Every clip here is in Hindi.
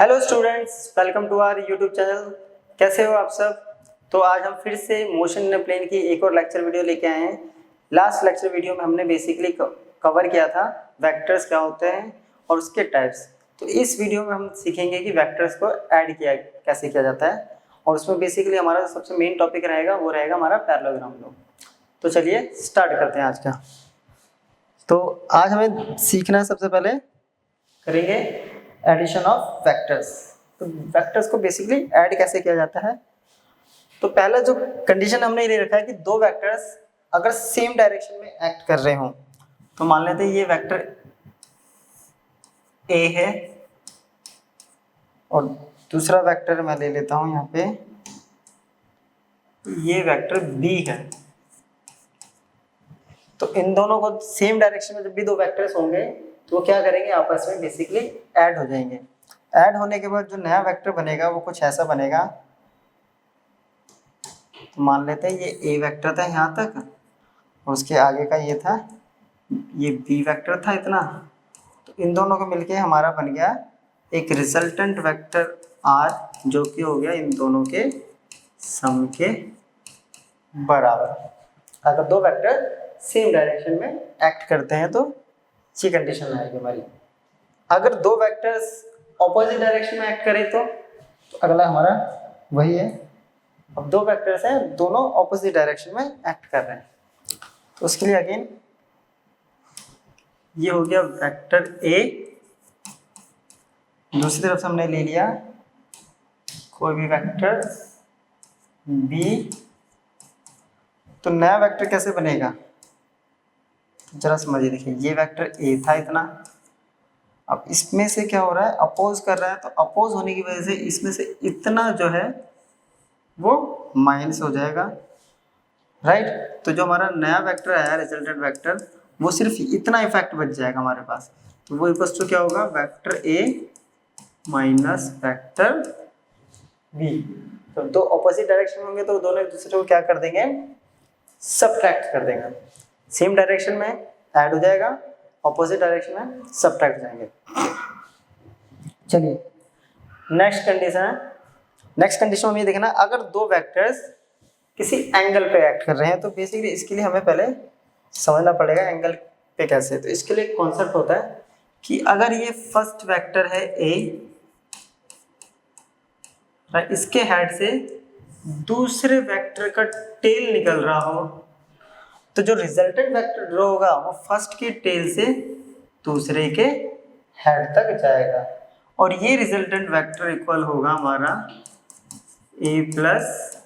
Hello students, welcome to our YouTube channel. कैसे हो आप सब। तो आज हम फिर से मोशन इन प्लेन की एक और लेक्चर वीडियो लेके आए हैं। लास्ट लेक्चर वीडियो में हमने बेसिकली कवर किया था वेक्टर्स क्या होते हैं और उसके टाइप्स। तो इस वीडियो में हम सीखेंगे कि वेक्टर्स को ऐड किया कैसे किया जाता है, और उसमें बेसिकली हमारा सबसे मेन टॉपिक रहेगा वो रहेगा हमारा पैरेललोग्राम लॉ। तो चलिए स्टार्ट करते हैं आज का। तो आज हमें सीखना है, सबसे पहले करेंगे एडिशन ऑफ वेक्टर्स। तो वेक्टर्स को बेसिकली ऐड कैसे किया जाता है। तो पहला जो कंडीशन हमने ये रखा है कि दो वेक्टर्स अगर सेम डायरेक्शन में एक्ट कर रहे हों, तो मान लेते हैं ये वेक्टर ए है और दूसरा वेक्टर मैं ले लेता हूं यहाँ पे, ये वेक्टर बी है। तो इन दोनों को सेम डायरेक्शन में जब भी दो वेक्टर्स होंगे तो वो क्या करेंगे, आपस में बेसिकली ऐड हो जाएंगे। ऐड होने के बाद जो नया वेक्टर बनेगा वो कुछ ऐसा बनेगा। तो मान लेते हैं ये ए वेक्टर था यहाँ तक, और उसके आगे का ये था, ये बी वेक्टर था इतना। तो इन दोनों को मिलके हमारा बन गया एक रिजल्टेंट वेक्टर आर, जो कि हो गया इन दोनों के सम के बराबर। अगर दो वेक्टर सेम डायरेक्शन में एक्ट करते हैं तो ये कंडीशन आएगी हमारी। अगर दो वेक्टर्स ऑपोजिट डायरेक्शन में एक्ट करें तो अगला हमारा वही है। अब दो वेक्टर्स हैं, दोनों ऑपोजिट डायरेक्शन में एक्ट कर रहे हैं, तो उसके लिए अगेन ये हो गया वेक्टर ए, दूसरी तरफ से हमने ले लिया कोई भी वेक्टर बी। तो नया वेक्टर कैसे बनेगा, जरा समझिए। देखिए ये वेक्टर ए था इतना, अब इसमें से क्या हो रहा है, अपोज कर रहा है। तो अपोज होने की वजह से इसमें से इतना जो है वो माइनस हो जाएगा, राइट। तो जो हमारा नया वेक्टर आया रिजल्टेंट वेक्टर, वो सिर्फ इतना इफेक्ट बच जाएगा हमारे पास। तो वो इक्वल्स टू क्या होगा, vector A minus vector B. तो दो ऑपोजिट डायरेक्शन में होंगे तो दोनों एक दूसरे को क्या कर देंगे, सबट्रैक्ट कर देंगे। सेम डायरेक्शन में ऐड हो जाएगा, ऑपोजिट डायरेक्शन में सबट्रैक्ट हो जाएंगे। चलिए नेक्स्ट कंडीशन है। नेक्स्ट कंडीशन में ये देखना, अगर दो वेक्टर्स किसी एंगल पे एक्ट कर रहे हैं तो बेसिकली इसके लिए हमें पहले समझना पड़ेगा एंगल पे कैसे। तो इसके लिए एक कॉन्सेप्ट होता है कि अगर ये फर्स्ट वेक्टर है ए, इसके हेड से दूसरे वेक्टर का टेल निकल रहा हो, तो जो रिजल्टेंट वेक्टर ड्रॉ होगा वो फर्स्ट के टेल से दूसरे के हेड तक जाएगा, और ये रिजल्टेंट वेक्टर इक्वल होगा हमारा ए प्लस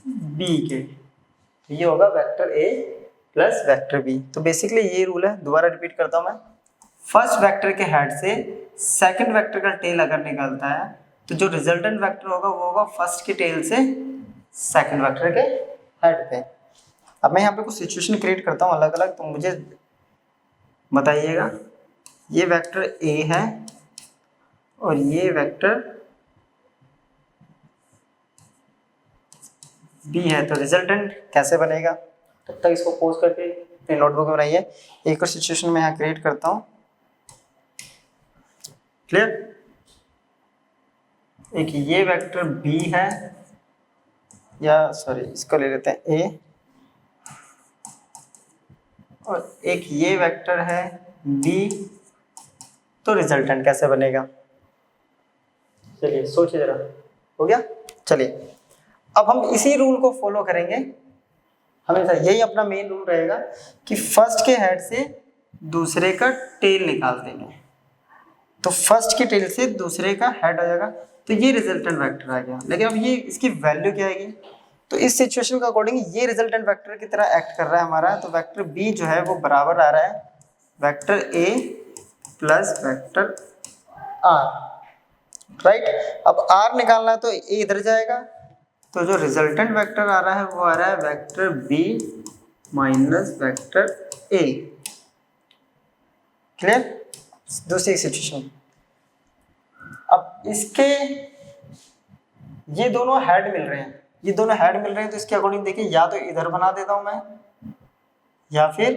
बी के। तो ये होगा vector A plus vector B. तो बेसिकली ये रूल है, दोबारा रिपीट करता हूं मैं। फर्स्ट वेक्टर के हेड से सेकंड वेक्टर का टेल अगर निकलता है तो जो रिजल्टेंट वेक्टर होगा वो होगा फर्स्ट के टेल से सेकंड वेक्टर के हेड पे। अब मैं यहाँ पे कुछ सिचुएशन क्रिएट करता हूँ अलग अलग, तो मुझे बताइएगा। ये वेक्टर ए है और ये वेक्टर बी है, तो रिजल्टेंट कैसे बनेगा, तब तक इसको पोज करके अपने नोटबुक में बनाइए। एक और सिचुएशन में यहाँ क्रिएट करता हूँ, क्लियर। एक ये वेक्टर बी है, या सॉरी इसको ले लेते हैं ए, और एक ये वेक्टर है बी। तो रिजल्टेंट कैसे बनेगा, चलिए सोचिए जरा। हो गया, चलिए अब हम इसी रूल को फॉलो करेंगे हमेशा। यही अपना मेन रूल रहेगा कि फर्स्ट के हेड से दूसरे का टेल निकाल देंगे। तो फर्स्ट के टेल से दूसरे का हेड आ जाएगा, तो ये रिजल्टेंट वेक्टर आ गया। लेकिन अब ये इसकी वैल्यू क्या आएगी, तो इस सिचुएशन के अकॉर्डिंग ये रिजल्टेंट वेक्टर की तरह एक्ट कर रहा है हमारा। तो वेक्टर बी जो है वो बराबर आ रहा है vector A plus vector R, right. अब आर निकालना है तो ए इधर जाएगा, तो जो रिजल्टेंट वेक्टर आ रहा है वो आ रहा है vector B minus vector A, clear. दूसरी सिचुएशन, अब इसके ये दोनों हेड मिल रहे हैं, ये दोनों हेड मिल रहे हैं, तो इसके अकॉर्डिंग देखिए या तो इधर बना देता हूं मैं या फिर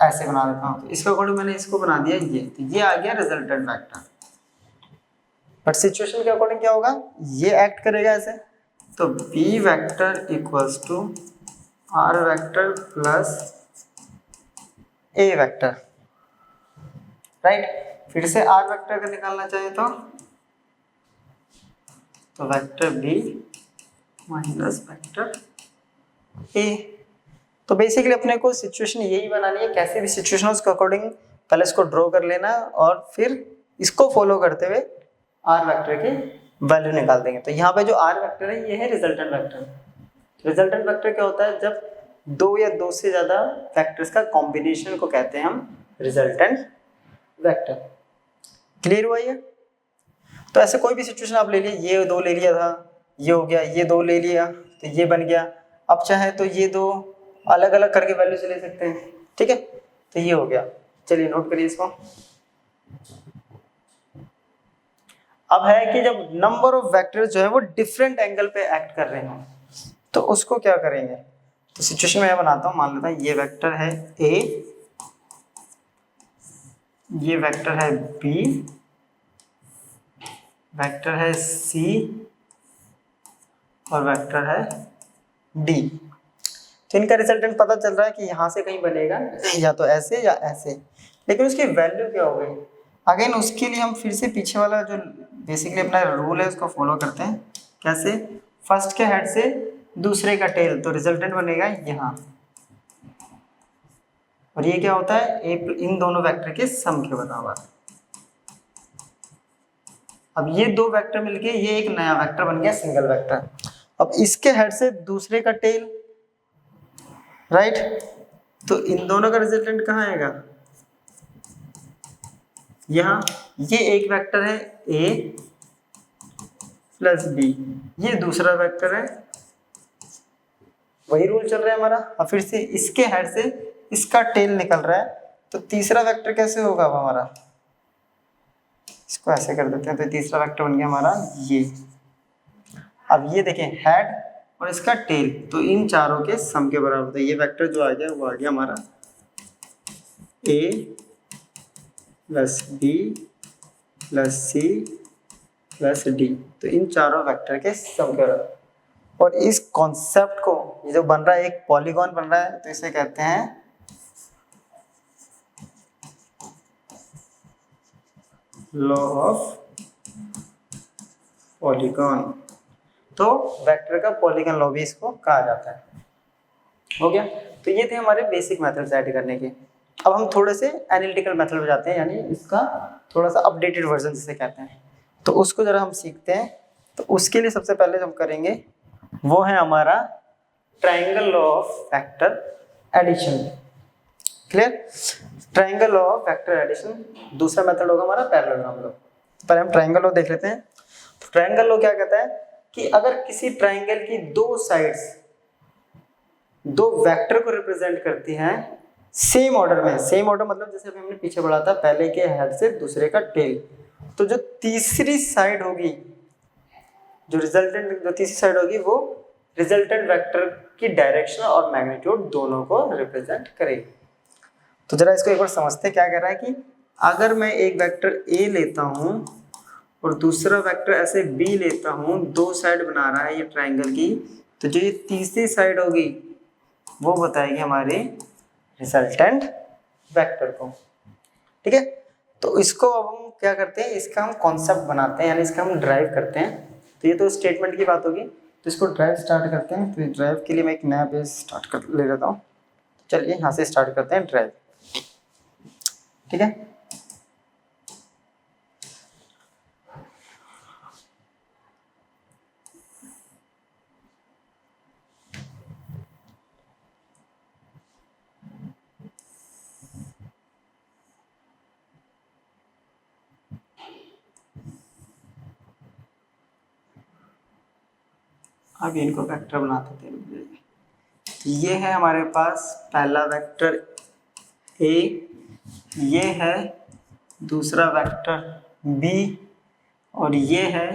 ऐसे बना देता हूं। तो इसके अकॉर्डिंग मैंने इसको बना दिया ये, तो ये आ गया रिजल्टेंट वेक्टर। बट सिचुएशन के अकॉर्डिंग क्या होगा, ये एक्ट करेगा ऐसे, तो B vector equals to R vector plus A vector, right. फिर से आर वेक्टर का निकालना चाहिए तो vector B minus vector A. तो बेसिकली अपने को सिचुएशन यही बनानी है, कैसे भी सिचुएशन उसके अकॉर्डिंग पहले इसको ड्रॉ कर लेना और फिर इसको फॉलो करते हुए आर वेक्टर की वैल्यू निकाल देंगे। तो यहाँ पे जो आर वेक्टर है ये है रिजल्टेंट वेक्टर। रिजल्टेंट वेक्टर क्या होता है, जब दो या दो से ज्यादा वेक्टर्स का कॉम्बिनेशन को कहते हैं हम रिजल्टेंट वेक्टर। क्लियर हुआ ये? तो ऐसे कोई भी सिचुएशन आप ले लिए, ये दो ले लिया था, ये हो गया, ये दो ले लिया तो ये बन गया। अब चाहे तो ये दो अलग अलग करके वैल्यू से ले सकते हैं, ठीक है। तो ये हो गया, चलिए नोट करिए इसको। अब है कि जब नंबर ऑफ वेक्टर्स जो है वो डिफरेंट एंगल पे एक्ट कर रहे हो तो उसको क्या करेंगे। तो सिचुएशन में बनाता हूँ, मान लेता हूँ ये वेक्टर है ए, ये वेक्टर है बी, वेक्टर है सी और वेक्टर है डी। तो इनका रिजल्टेंट पता चल रहा है कि यहाँ से कहीं बनेगा, या तो ऐसे या ऐसे, लेकिन उसकी वैल्यू क्या हो गई। अगेन उसके लिए हम फिर से पीछे वाला जो बेसिकली अपना रूल है उसको फॉलो करते हैं। कैसे, फर्स्ट के हेड से दूसरे का टेल, तो रिजल्टेंट बनेगा यहाँ, और ये क्या होता है, इन दोनों वेक्टर के सम के बराबर। अब ये दो वेक्टर मिलके ये एक नया वेक्टर बन गया, सिंगल वेक्टर। अब इसके हेड से दूसरे का टेल, राइट, तो इन दोनों का रिजल्टेंट कहाँ आएगा, यहाँ। ये एक वेक्टर है a प्लस बी, ये दूसरा वेक्टर है, वही रूल चल रहा है हमारा। अब फिर से इसके हेड से इसका टेल निकल रहा है, तो तीसरा वेक्टर कैसे होगा अब हमारा, इसको ऐसे कर देते हैं, तो तीसरा वेक्टर बन गया हमारा ये। अब ये देखें हेड और इसका टेल, तो इन चारों के सम के बराबर, तो ये वेक्टर जो आ गया वो आ गया हमारा a plus B plus C plus D, तो इन चारों वेक्टर के सम के बराबर। और इस कॉन्सेप्ट को, ये जो बन रहा है एक पॉलीगॉन बन रहा है, तो इसे कहते हैं लॉ ऑफ पॉलीगॉन। तो वेक्टर का पॉलीगॉन लॉ भी इसको कहा जाता है। हो गया, तो ये थे हमारे बेसिक मेथड्स ऐड करने के। अब हम थोड़े से एनालिटिकल मेथड पे जाते हैं, यानी इसका थोड़ा सा अपडेटेड वर्जन जिसे कहते हैं, तो उसको जरा हम सीखते हैं। तो उसके लिए सबसे पहले हम करेंगे वो है हमारा triangle law of vector addition. Clear, triangle law of vector addition. दूसरा मेथड होगा हमारा पैरेललोग्राम लॉ। पहले हम ट्रायंगल लॉ देख लेते हैं। तो ट्रायंगल लॉ क्या कहता है कि अगर किसी ट्रायंगल की दो साइड्स दो वेक्टर को रिप्रेजेंट करती हैं सेम ऑर्डर में, सेम ऑर्डर मतलब जैसे अभी हमने पीछे पढ़ा था, पहले के हेड से दूसरे का टेल, तो जो तीसरी साइड होगी, जो तीसरी साइड होगी वो रिजल्टेंट वेक्टर की डायरेक्शन और मैग्नीट्यूड दोनों को रिप्रेजेंट करेगी। तो जरा इसको एक बार समझते हैं क्या कह रहा है कि अगर मैं एक वेक्टर a लेता हूं और दूसरा वेक्टर ऐसे b लेता हूं, दो साइड बना रहा है ये ट्रायंगल की, तो जो ये तीसरी साइड होगी वो बताएगी हमारे रिजल्टेंट वेक्टर को। ठीक है, तो इसको अब हम क्या करते हैं, इसका हम कॉन्सेप्ट बनाते हैं, यानी इसका हम ड्राइव करते हैं। तो ये तो स्टेटमेंट की बात होगी, तो इसको ड्राइव स्टार्ट करते हैं। तो ड्राइव के लिए मैं एक नया पेज स्टार्ट कर ले लेता हूँ। चलिए यहाँ से स्टार्ट करते हैं ड्राइव। ठीक है, अब इनको वेक्टर बनाते थे। तो ये है हमारे पास पहला वेक्टर a, ये है दूसरा वेक्टर b, और ये है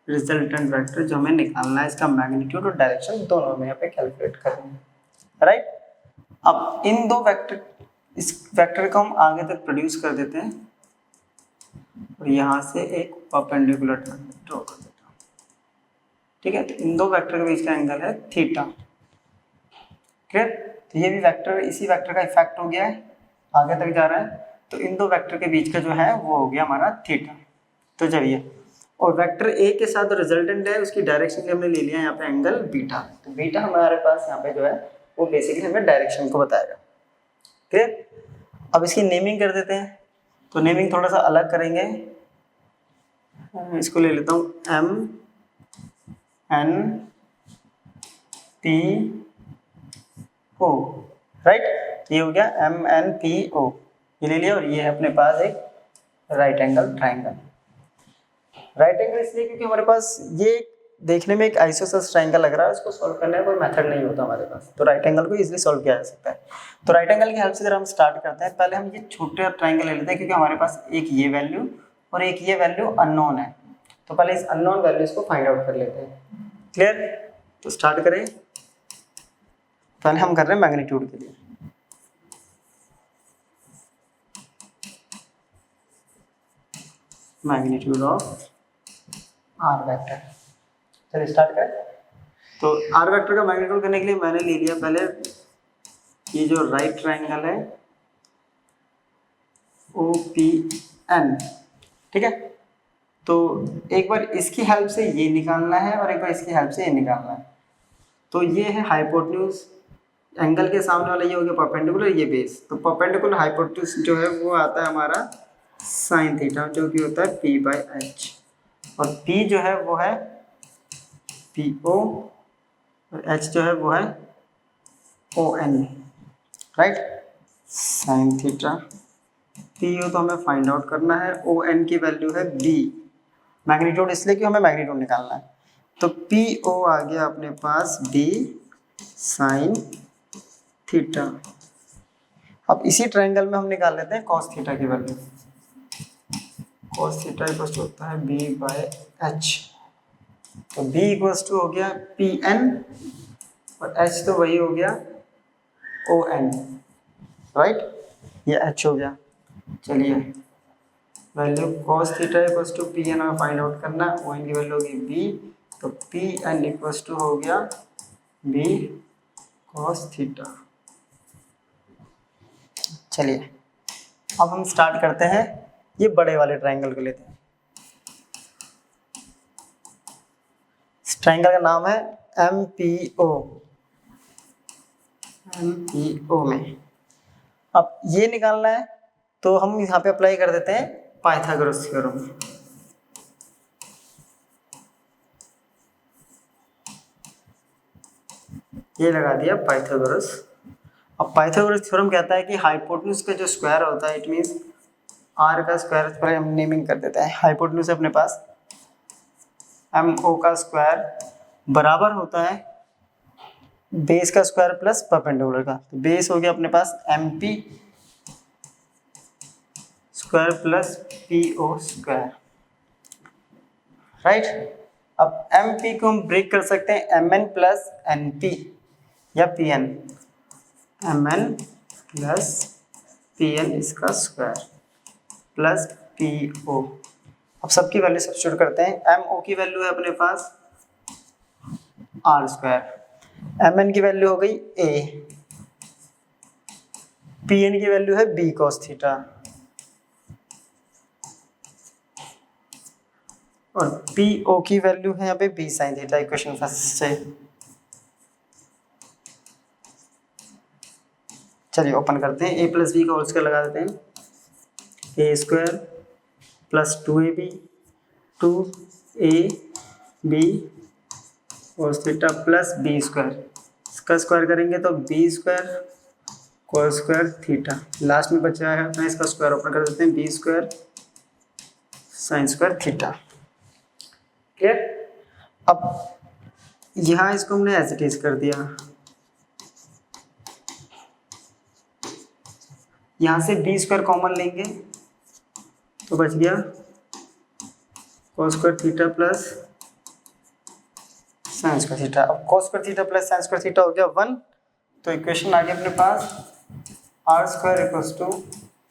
रिजल्टेंट वेक्टर जो हमें निकालना है। इसका मैग्नीट्यूड और डायरेक्शन दोनों में यहाँ पे कैलकुलेट करना है, राइट। अब इन दो वेक्टर, इस वेक्टर को हम आगे तक प्रोड्यूस कर देते हैं। और यहाँ से एक परपेंडिकुलर ड्रॉ कर देता हूँ। ठीक है, तो इन दो वेक्टर के बीच का एंगल है थीटा। क्लियर? तो ये भी वेक्टर, इसी वेक्टर का इफेक्ट हो गया है, आगे तक जा रहा है, तो इन दो वेक्टर के बीच का जो है वो हो गया हमारा थीटा। तो चलिए, और वेक्टर ए के साथ रिजल्टेंट है, उसकी डायरेक्शन हमने ले लिया यहाँ पे एंगल बीटा। तो बीटा हमारे पास यहाँ पे जो है वो बेसिकली हमें डायरेक्शन को बताएगा। क्लियर? अब इसकी नेमिंग कर देते हैं, तो नेमिंग थोड़ा सा अलग करेंगे। इसको ले लेता हूँ M N P O, right? ये हो गया एम एन पी ओ, ये ले लिया। और ये है अपने पास एक right angle triangle. Right angle इसलिए क्योंकि हमारे पास ये देखने में एक आइसोसेलेस ट्राइंगल लग रहा है, उसको सॉल्व करने का कोई मेथड नहीं होता हमारे पास, तो राइट एंगल को इजीली सॉल्व किया जा सकता है। तो राइट एंगल की हेल्प से जरा हम स्टार्ट करते हैं। पहले हम ये छोटे ट्राइंगल ले लेते हैं, क्योंकि हमारे पास एक ये वैल्यू और एक ये वैल्यू अननोन है, तो पहले इस अननोन वैल्यूज को फाइंड आउट कर लेते हैं। क्लियर? तो स्टार्ट करें। पहले हम कर रहे हैं मैग्नीट्यूड के लिए। Magnitude of R vector. चलिए स्टार्ट करें। तो आर वेक्टर का मैग्नीट्यूड करने के लिए मैंने ले लिया पहले ये जो राइट ट्राइंगल है ओ पी एन। ठीक है, तो एक बार इसकी हेल्प से ये निकालना है और एक बार इसकी हेल्प से ये निकालना है। तो ये है हाइपोटेन्यूज, एंगल के सामने वाला ये हो गया परपेंडिकुलर, ये बेस। तो परपेंडिकुलर हाइपोटेन्यूज जो है वो आता है हमारा साइन थीटा, जो कि होता है पी बाई एच, और पी जो है वो है पी ओ, और एच जो है वो है O N, right? Sine theta P O तो हमें फाइंड आउट करना है, ओ एन की वैल्यू है बी। मैग्नीट्यूड इसलिए कि हमें मैग्नीट्यूड निकालना है, तो पी ओ आ गया अपने पास बी साइन थीटा। अब इसी ट्रायंगल में हम निकाल लेते हैं कॉस थीटा की value. Cos theta equal to होता है बी बाय एच, तो बी इक्वल टू हो गया पी एन और एच तो वही हो गया ओ एन, राइट? ये एच हो गया। चलिए, value cos theta equal to P N हमें फाइंड आउट करना है, ओ एन की वैल्यू होगी बी, तो पी एन इक्वल टू हो गया बी कॉस थीटा। चलिए, अब हम स्टार्ट करते हैं, ये बड़े वाले ट्रायंगल को लेते हैं। इस ट्रायंगल का नाम है M P O. M P O में अब ये निकालना है, तो हम यहाँ पे अप्लाई कर देते हैं पाइथागोरस थ्योरम। ये लगा दिया पाइथागोरस। अब पाइथागोरस थ्योरम कहता है कि हाइपोटेन्यूज का जो स्क्वायर होता है, इट मींस आर का स्क्वायर, पहले हम नेमिंग कर देते हैं। हाइपोटेन्यूज अपने पास एम ओ का स्क्वायर बराबर होता है बेस का स्क्वायर प्लस परपेंडिकुलर का। तो बेस हो गया अपने पास M P square plus P O square, right? अब एम पी को हम ब्रेक कर सकते हैं M N plus N P या P N, M N plus P N इसका स्क्वायर प्लस पी ओ। अब सबकी वैल्यू सब्स्टिट्यूट करते हैं। एम ओ की वैल्यू है अपने पास आर स्क्वायर, एम एन की वैल्यू हो गई ए, पी एन की वैल्यू है बी कॉस थीटा, और पी ओ की वैल्यू है यहाँ पे B sine theta. Equation first से चलिए ओपन करते हैं। ए प्लस बी का होल स्क्वायर लगा देते हैं, A square plus 2ab 2ab cos theta plus B square, इसका स्क्वायर करेंगे तो B square cos square theta, last में बचा है अपना इसका स्क्वायर ओपन कर देते हैं, B square sine square theta. Clear? अब यहाँ इसको हमने एज इट इज कर दिया, यहाँ से बी स्क्वायर कॉमन लेंगे तो बच गया cos square theta plus sine square theta. अब cos square theta plus sine square theta हो गया 1, तो इक्वेशन आ गया अपने पास R square equals to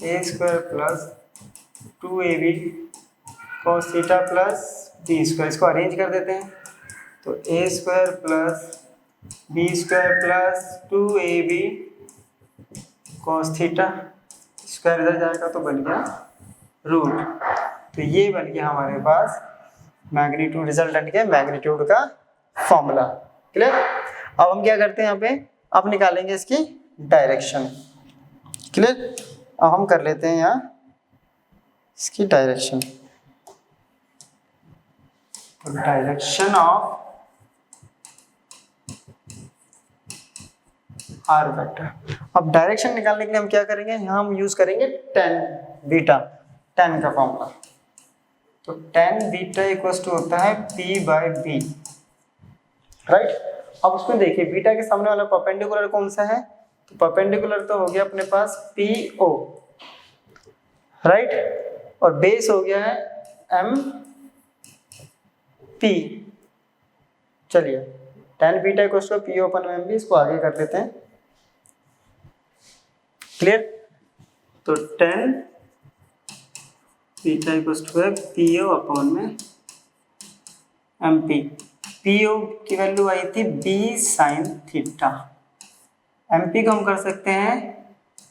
A square plus 2ab cos theta plus B square, इसको अरेंज कर देते हैं तो A square plus B square plus 2ab cos theta, square इधर जाएगा तो बन गया रूट। तो ये बन गया हमारे पास मैग्नीट्यूड, रिजल्टेंट के मैग्नीट्यूड का फॉर्मूला। क्लियर। अब हम क्या करते हैं यहाँ पे, अब निकालेंगे इसकी डायरेक्शन। क्लियर। अब हम कर लेते हैं यहाँ इसकी डायरेक्शन, तो डायरेक्शन ऑफ आर वेक्टर। अब डायरेक्शन निकालने के लिए हम क्या करेंगे, यहाँ हम यूज करेंगे tan बीटा, tan का फॉर्मूला। तो tan बीटा इक्वल्स टू होता है p बाय बी, राइट। अब उसमें देखिए बीटा के सामने वाला परपेंडिकुलर कौन सा है, तो परपेंडिकुलर तो हो गया अपने पास PO, राइट, और बेस हो गया है MP। चलिए tan beta equals to PO upon MP, इसको आगे कर लेते हैं। क्लियर। तो tan बीटा इक्वल्स टू है PO अपॉन में MP। PO की वैल्यू आई थी B साइन थीटा, MP को हम कर सकते हैं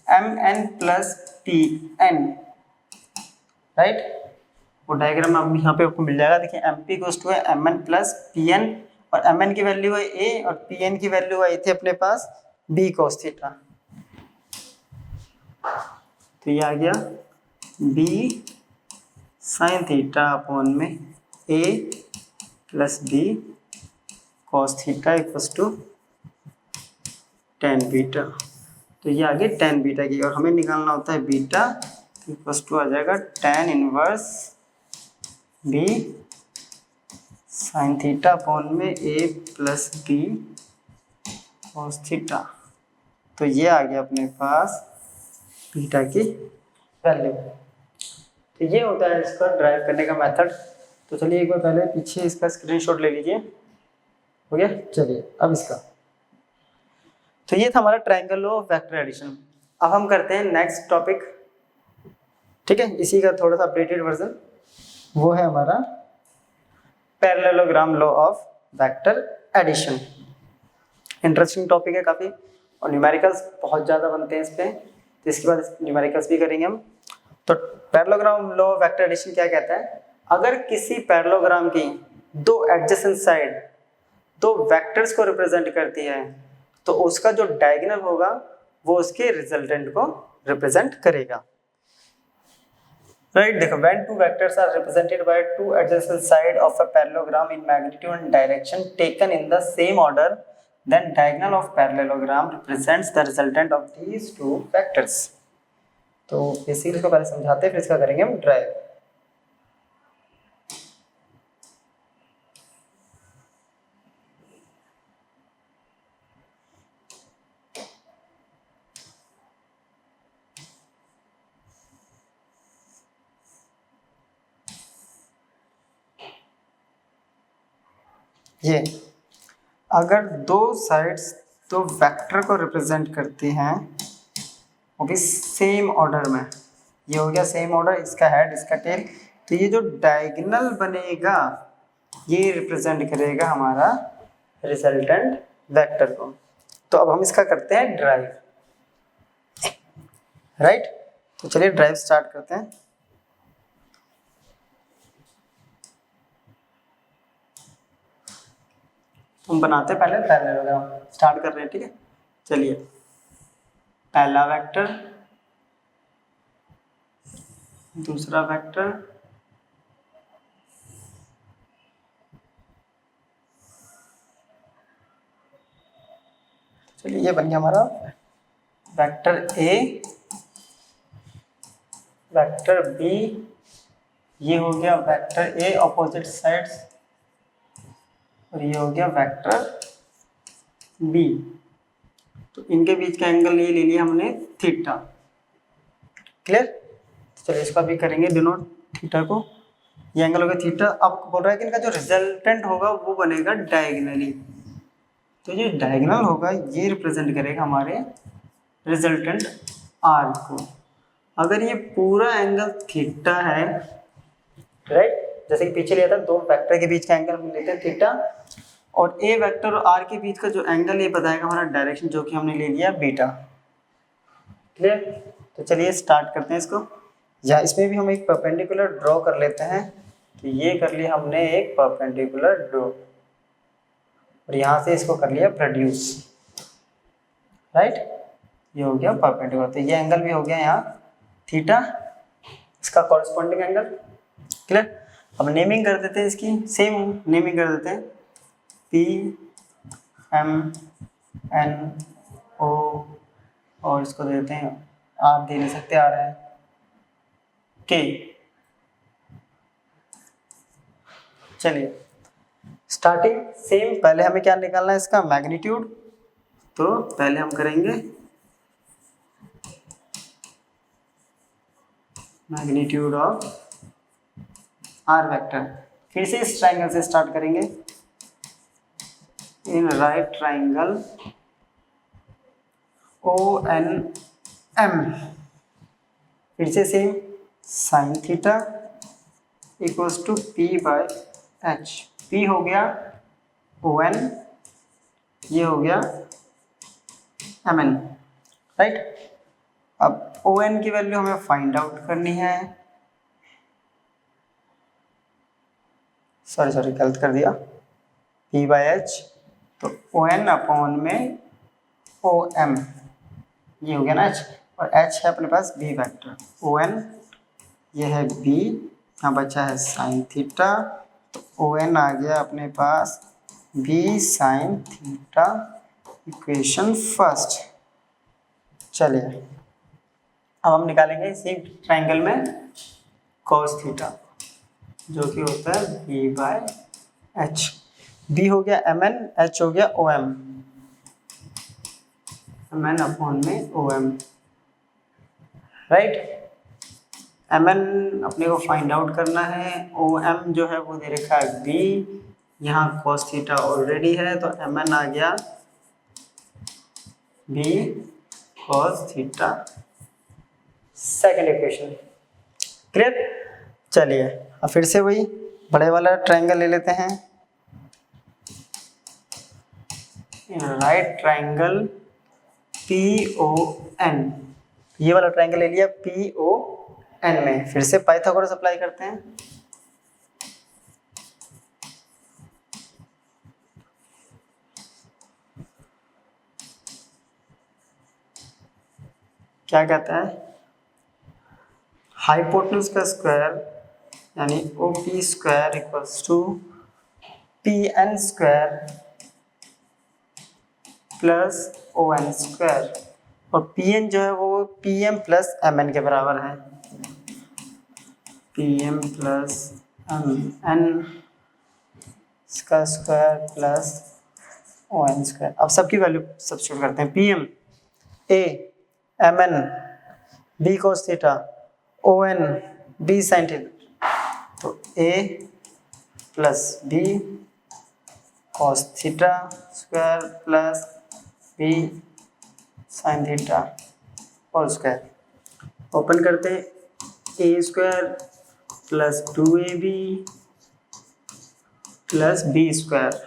MN प्लस PN, राइट। वो डायग्राम अब यहाँ पे आपको मिल जाएगा। देखिए MP इक्वल्स टू है MN प्लस PN, और MN की वैल्यू है A और PN की वैल्यू आई थी अपने पास B cos थीटा। तो ये आ गया B साइन थीटा अपॉन में A plus B cos theta equals to tan beta. तो ये आ गया tan बीटा की, और हमें निकालना होता है बीटा इक्वल्स टू आ जाएगा tan inverse B sine theta upon में A plus B cos theta. तो ये आ गया अपने पास बीटा की वैल्यू। तो ये होता है इसका ड्राइव करने का मेथड। तो चलिए एक बार पहले पीछे इसका स्क्रीनशॉट ले लीजिए, हो गया। चलिए अब इसका, तो ये था हमारा triangle law of vector addition. अब हम करते हैं नेक्स्ट टॉपिक, ठीक है, इसी का थोड़ा सा अपडेटेड वर्जन, वो है हमारा parallelogram law of vector addition. Interesting topic है काफ़ी, और न्यूमेरिकल्स बहुत ज़्यादा बनते हैं इस पे, तो इसके बाद न्यूमेरिकल्स भी करेंगे हम। तो parallelogram law of vector addition क्या कहता है, अगर किसी पैरेललोग्राम की दो एडजेसेंट साइड दो वेक्टर्स को रिप्रेजेंट करती है, तो उसका जो डायगोनल होगा वो उसके रिजल्टेंट को रिप्रेजेंट करेगा, राइट। देखो, when two vectors are represented by two adjacent side of a parallelogram in magnitude and direction taken in the same order, then diagonal of parallelogram represents the resultant of these two vectors। तो बेसिकली इसको पहले समझाते हैं, फिर इसका करेंगे हम ड्राइव। ये अगर दो साइड्स दो वेक्टर को रिप्रेजेंट करती हैं, वो भी सेम ऑर्डर में, ये हो गया सेम ऑर्डर, इसका हेड इसका टेल, तो ये जो डायगोनल बनेगा ये रिप्रेजेंट करेगा हमारा रिजल्टेंट वेक्टर को। तो अब हम इसका करते हैं ड्राइव, राइट। तो चलिए ड्राइव स्टार्ट करते हैं। हम बनाते हैं पहले पैरेललोग्राम, स्टार्ट कर रहे हैं, ठीक है। चलिए पहला वेक्टर, दूसरा वेक्टर, चलिए ये बन गया हमारा वेक्टर ए, वेक्टर बी, ये हो गया वेक्टर ए ऑपोजिट साइड्स, और ये हो गया वेक्टर बी। तो इनके बीच का एंगल ये ले लिया हमने थीटा, क्लियर। चलिए इसका भी करेंगे डिनोट थीटा को, ये एंगल हो गया थीटा। अब बोल रहा है कि इनका जो रिजल्टेंट होगा वो बनेगा डायगोनली, तो जो डायगोनल होगा ये रिप्रेजेंट करेगा हमारे रिजल्टेंट आर को। अगर ये पूरा एंगल थीटा है, राइट, जैसे कि पीछे लिया था, दो वेक्टर के बीच का एंगल हम लेते हैं थीटा, और ए वेक्टर और आर के बीच का जो एंगल ये बताएगा हमारा डायरेक्शन, जो कि हमने ले लिया बीटा। क्लियर? तो चलिए स्टार्ट करते हैं इसको। या इसमें भी हम एक परपेंडिकुलर ड्रॉ कर लेते हैं। तो ये कर लिया हमने एक परपेंडिकुलर ड्रॉ, और यहाँ से इसको कर लिया प्रोड्यूस, राइट। ये हो गया परपेंडिकुलर, तो ये एंगल भी हो गया यहाँ थीटा, इसका कॉरेस्पॉन्डिंग एंगल। क्लियर? अब नेमिंग कर देते हैं इसकी, सेम नेमिंग कर देते हैं, पी एम एन ओ, और इसको दे देते हैं, आप दे नहीं सकते आ रहा है, के। चलिए स्टार्टिंग सेम, पहले हमें क्या निकालना है इसका मैग्नीट्यूड। तो पहले हम करेंगे मैग्नीट्यूड ऑफ आर वेक्टर। फिर से इस ट्राइंगल से स्टार्ट करेंगे, in right triangle O N M, फिर से same sine theta equals to P by H. P हो गया ओ एन, ये हो गया एम एन, राइट। अब ओ एन की वैल्यू हमें फाइंड आउट करनी है, सॉरी गलत कर दिया, पी बाय एच, तो ओ एन अपॉन में ओ एम, ये हो गया ना एच, और एच है अपने पास बी वेक्टर, ओ एन ये है बी, यहाँ बचा है साइन थीटा, तो ओ एन आ गया अपने पास B sine theta, equation first. चलिए अब हम निकालेंगे इसी ट्राइंगल में कॉस थीटा, जो कि होता है बी बाय एच। बी हो गया एम एन, एच हो गया O M, M N upon में O M, right. M N अपने को फाइंड आउट करना है, ओ एम जो है वो दे रखा है बी, यहाँ कॉस थीटा ऑलरेडी है, तो एम एन आ गया B cos theta, second equation. Clear? चलिए अब फिर से वही बड़े वाला ट्रायंगल ले लेते हैं, right triangle P O N, ये वाला ट्रायंगल ले लिया पी ओ एन में। फिर से पाइथागोरस अप्लाई करते हैं, क्या कहता है, हाइपोटेन्यूज का स्क्वायर यानी O P square equals to P N square plus O N square, और पी एन जो है वो P M plus M N के बराबर है, P M plus M N इसका square plus O N square. अब सबकी वैल्यू सब्स्टिट्यूट करते हैं, P M A M N B cos theta, O N B sine theta, तो A plus B cos theta square plus B sine theta whole square. Open करते हैं, A square plus 2ab plus B square,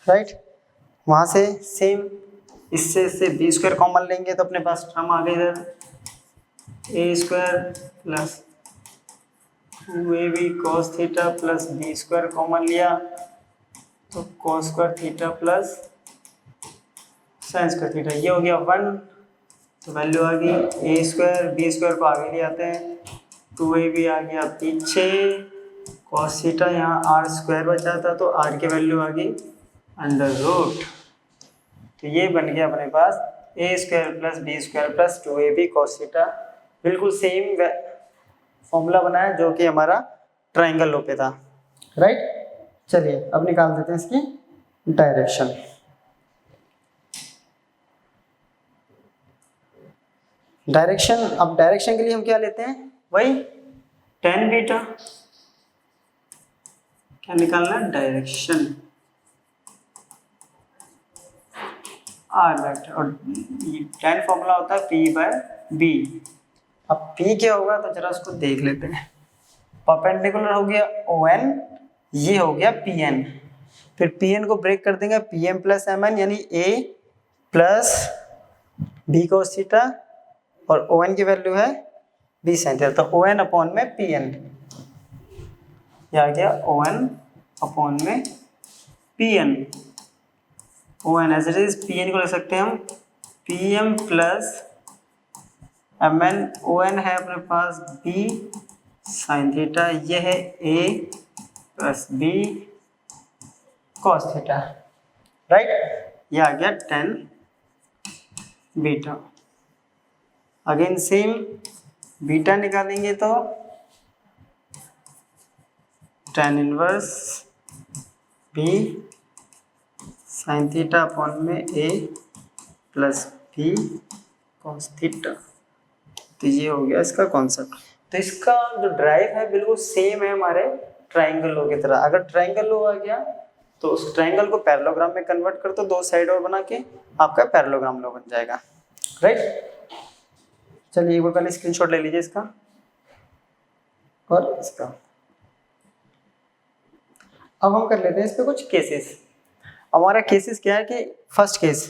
right. वहाँ से सेम इससे बी स्क्वायर कॉमन लेंगे तो अपने पास टर्म आ गई इधर, A square plus 2ab cos theta plus B square common लिया तो cos square theta plus sine square theta, ये हो गया 1, तो वैल्यू आ गई ए स्क्वायर, बी स्क्वायर को आगे ले आते हैं, 2ab आ गया पीछे, cos थीटा यहाँ आर स्क्वायर बचा था तो आर की वैल्यू आ गई अंडर रूट, तो ये बन गया अपने पास A square plus B square plus 2ab cos theta. बिल्कुल सेम फॉर्मूला बना है जो कि हमारा ट्रायंगल लो पे था, राइट। चलिए अब निकाल देते हैं इसकी डायरेक्शन। डायरेक्शन, अब डायरेक्शन के लिए हम क्या लेते हैं, वही tan बीटा, क्या निकालना है डायरेक्शन, आर वेक्टर, और tan फॉर्मूला होता है P/B। अब P क्या होगा तो जरा उसको देख लेते हैं। परपेंडिकुलर हो गया ON, ये हो गया PN, फिर PN को ब्रेक कर देंगे PM प्लस MN, यानी A plus B cos theta, और ON की वैल्यू है B sin थीटा, तो ON अपॉन में PN, ये आ गया ON अपॉन में PN। ON as it is, PN को लिख सकते हैं हम PM प्लस MN, ON है अपने पास B sin थीटा, ये है A plus B cos theta, right. ये आ गया tan beta. Again same, beta निकालेंगे तो tan inverse B sin theta upon में A plus B cos theta. तो ये हो गया इसका कॉन्सेप्ट। तो इसका जो ड्राइव है बिल्कुल सेम है हमारे ट्राइंगल लो की तरह। अगर ट्राइंगल लो आ गया तो उस ट्राइंगल को पैरेललोग्राम में कन्वर्ट कर दो, दो साइड और बना के आपका पैरेललोग्राम लो बन जाएगा, राइट। चलिए एक बार पहले स्क्रीनशॉट ले लीजिए इसका और इसका। अब हम कर लेते हैं इस पे कुछ केसेस। हमारा केसेस क्या है कि फर्स्ट केस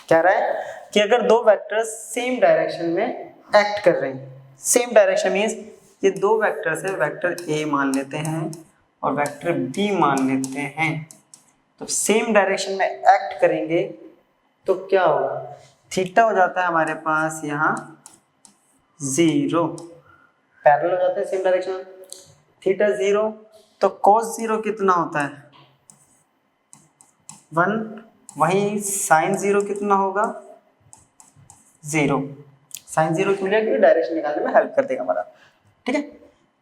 कह रहा है कि अगर दो वेक्टर्स सेम डायरेक्शन में एक्ट कर रहे हैं, सेम डायरेक्शन मीन्स ये दो वेक्टर्स है, वेक्टर A मान लेते हैं और वेक्टर B मान लेते हैं, तो सेम डायरेक्शन में एक्ट करेंगे तो क्या होगा, थीटा हो जाता है हमारे पास यहाँ 0, पैरेलल हो जाते हैं सेम डायरेक्शन, थीटा 0, तो cos 0 कितना होता है 1, वहीं साइन 0 कितना होगा 0, साइन 0 क्यों लिया क्योंकि डायरेक्शन निकालने में हेल्प कर देगा हमारा, ठीक है।